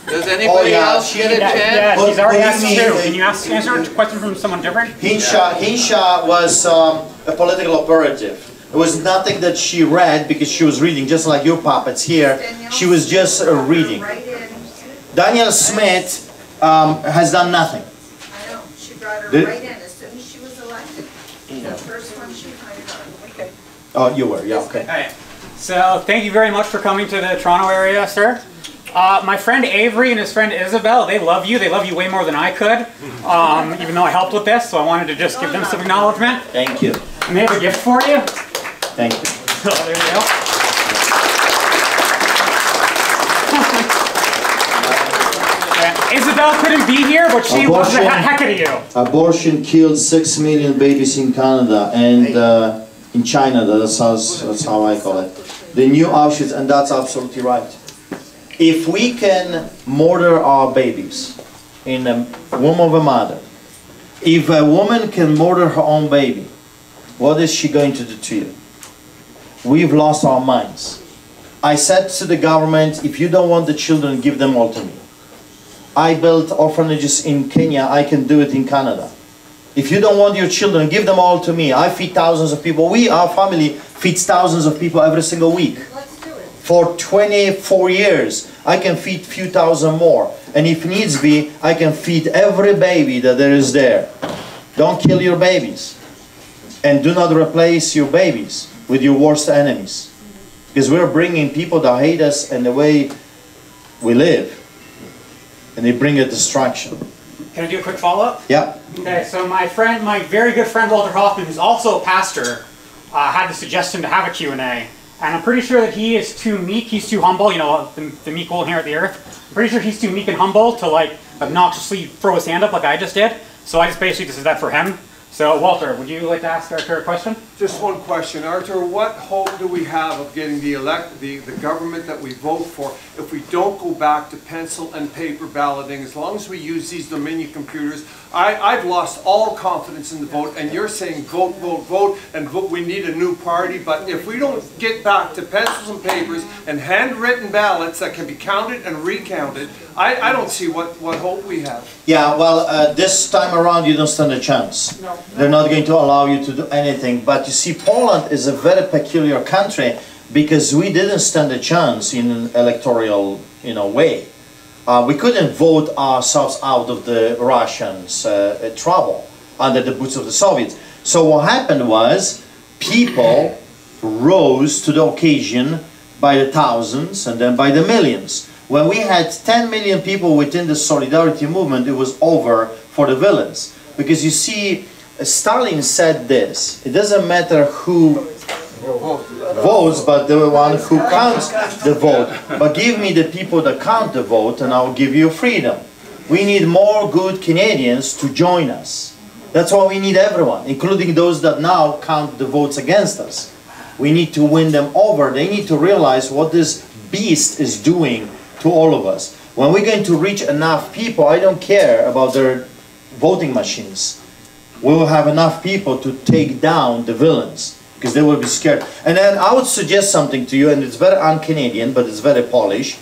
Does anybody else get a chance? Yeah, he's already asked two. Can you answer a question from someone different? Henshaw was a political operative. It was nothing that she read because she was reading, just like your puppets here. She was just reading. Daniel Smith has done nothing. I know. She brought her right in as soon as she was elected. The first one she hired on. Okay. Oh, you were, yeah, okay. Right. So, thank you very much for coming to the Toronto area, sir. My friend Avery and his friend Isabel, they love you. They love you way more than I could, even though I helped with this, so I wanted to just give them some acknowledgement. Thank you. And they have a gift for you. Thank you. So, there you go. Isabel couldn't be here, but she loves the heck out of you. Abortion killed 6 million babies in Canada and in China. That's how I call it. The new Auschwitz, and that's absolutely right. If we can murder our babies in the womb of a mother, if a woman can murder her own baby, what is she going to do to you? We've lost our minds. I said to the government, if you don't want the children, give them all to me. I built orphanages in Kenya, I can do it in Canada. If you don't want your children, give them all to me. I feed thousands of people. Our family feeds thousands of people every single week. For 24 years, I can feed a few thousand more. And if needs be, I can feed every baby that there is there. Don't kill your babies. And do not replace your babies with your worst enemies. Because we're bringing people that hate us and the way we live. And they bring a distraction. Can I do a quick follow-up? Yeah. Okay, so my very good friend Walter Hoffman, who's also a pastor, had the suggestion to have a Q&A. And I'm pretty sure that he is too meek, he's too humble, you know, the meek will inherit the earth. I'm pretty sure he's too meek and humble to like obnoxiously throw his hand up like I just did. So I just basically just did that for him. So Walter, would you like to ask Artur a question? Just one question. Artur, what hope do we have of getting the government that we vote for if we don't go back to pencil and paper balloting? As long as we use these Dominion computers, I've lost all confidence in the vote, and you're saying vote, vote, vote, and vote, we need a new party. But if we don't get back to pencils and papers and handwritten ballots that can be counted and recounted, I don't see what hope we have. Yeah, well, this time around you don't stand a chance. No. They're not going to allow you to do anything. But you see, Poland is a very peculiar country because we didn't stand a chance in an electoral, way. We couldn't vote ourselves out of the Russians' trouble under the boots of the Soviets. So what happened was people rose to the occasion by the thousands and then by the millions. When we had 10 million people within the Solidarity movement, it was over for the villains. Because you see, Stalin said this, it doesn't matter who votes, but the one who counts the vote. But give me the people that count the vote and I'll give you freedom. We need more good Canadians to join us. That's why we need everyone, including those that now count the votes against us. We need to win them over. They need to realize what this beast is doing to all of us. When we're going to reach enough people, I don't care about their voting machines. We will have enough people to take down the villains, because they will be scared. And then I would suggest something to you, and it's very un-Canadian, but it's very Polish.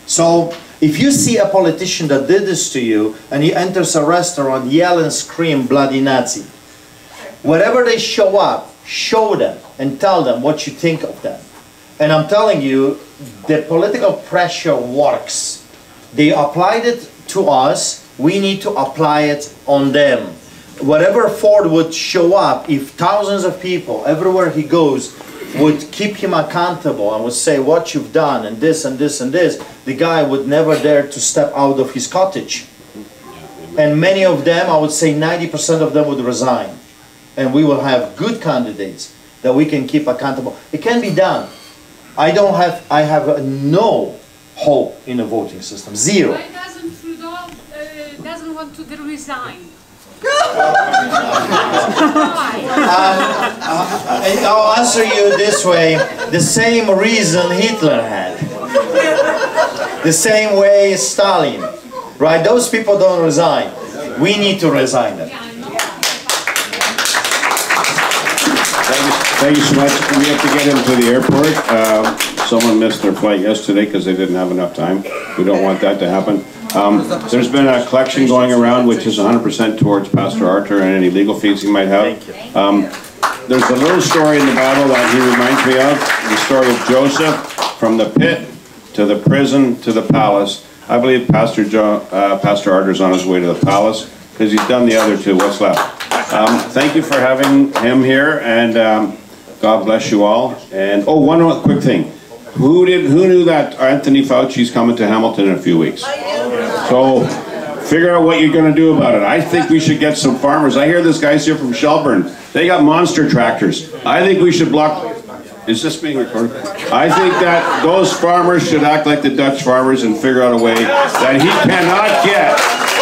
So, if you see a politician that did this to you, and he enters a restaurant, yell and scream, bloody Nazi. Wherever they show up, show them, and tell them what you think of them. And I'm telling you, the political pressure works. They applied it to us, we need to apply it on them. Wherever Ford would show up, if thousands of people, everywhere he goes, would keep him accountable and would say what you've done and this and this and this, the guy would never dare to step out of his cottage. And many of them, I would say 90% of them would resign. And we will have good candidates that we can keep accountable. It can be done. I have no hope in a voting system. Zero. Why doesn't Trudeau doesn't want to resign? I'll answer you this way. The same reason Hitler had. The same way Stalin. Right? Those people don't resign. We need to resign them. Thank you so much. We have to get into the airport. Someone missed their flight yesterday because they didn't have enough time. We don't want that to happen. There's been a collection going around which is 100% towards Pastor Artur and any legal fees he might have. There's a little story in the Bible that he reminds me of, the story of Joseph from the pit to the prison to the palace. I believe Pastor Artur's on his way to the palace because he's done the other two. What's left? Thank you for having him here, and God bless you all. And oh, one more quick thing. Who knew that Anthony Fauci's coming to Hamilton in a few weeks? So figure out what you're going to do about it. I think we should get some farmers. I hear this guy's here from Shelburne. They got monster tractors. I think we should block. Is this being recorded? I think that those farmers should act like the Dutch farmers and figure out a way that he cannot get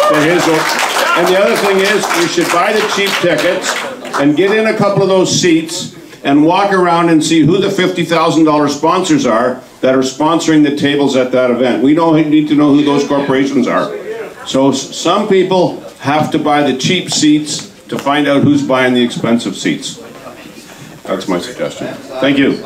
to his own. And the other thing is, you should buy the cheap tickets and get in a couple of those seats and walk around and see who the $50,000 sponsors are that are sponsoring the tables at that event. We don't need to know who those corporations are. So some people have to buy the cheap seats to find out who's buying the expensive seats. That's my suggestion. Thank you.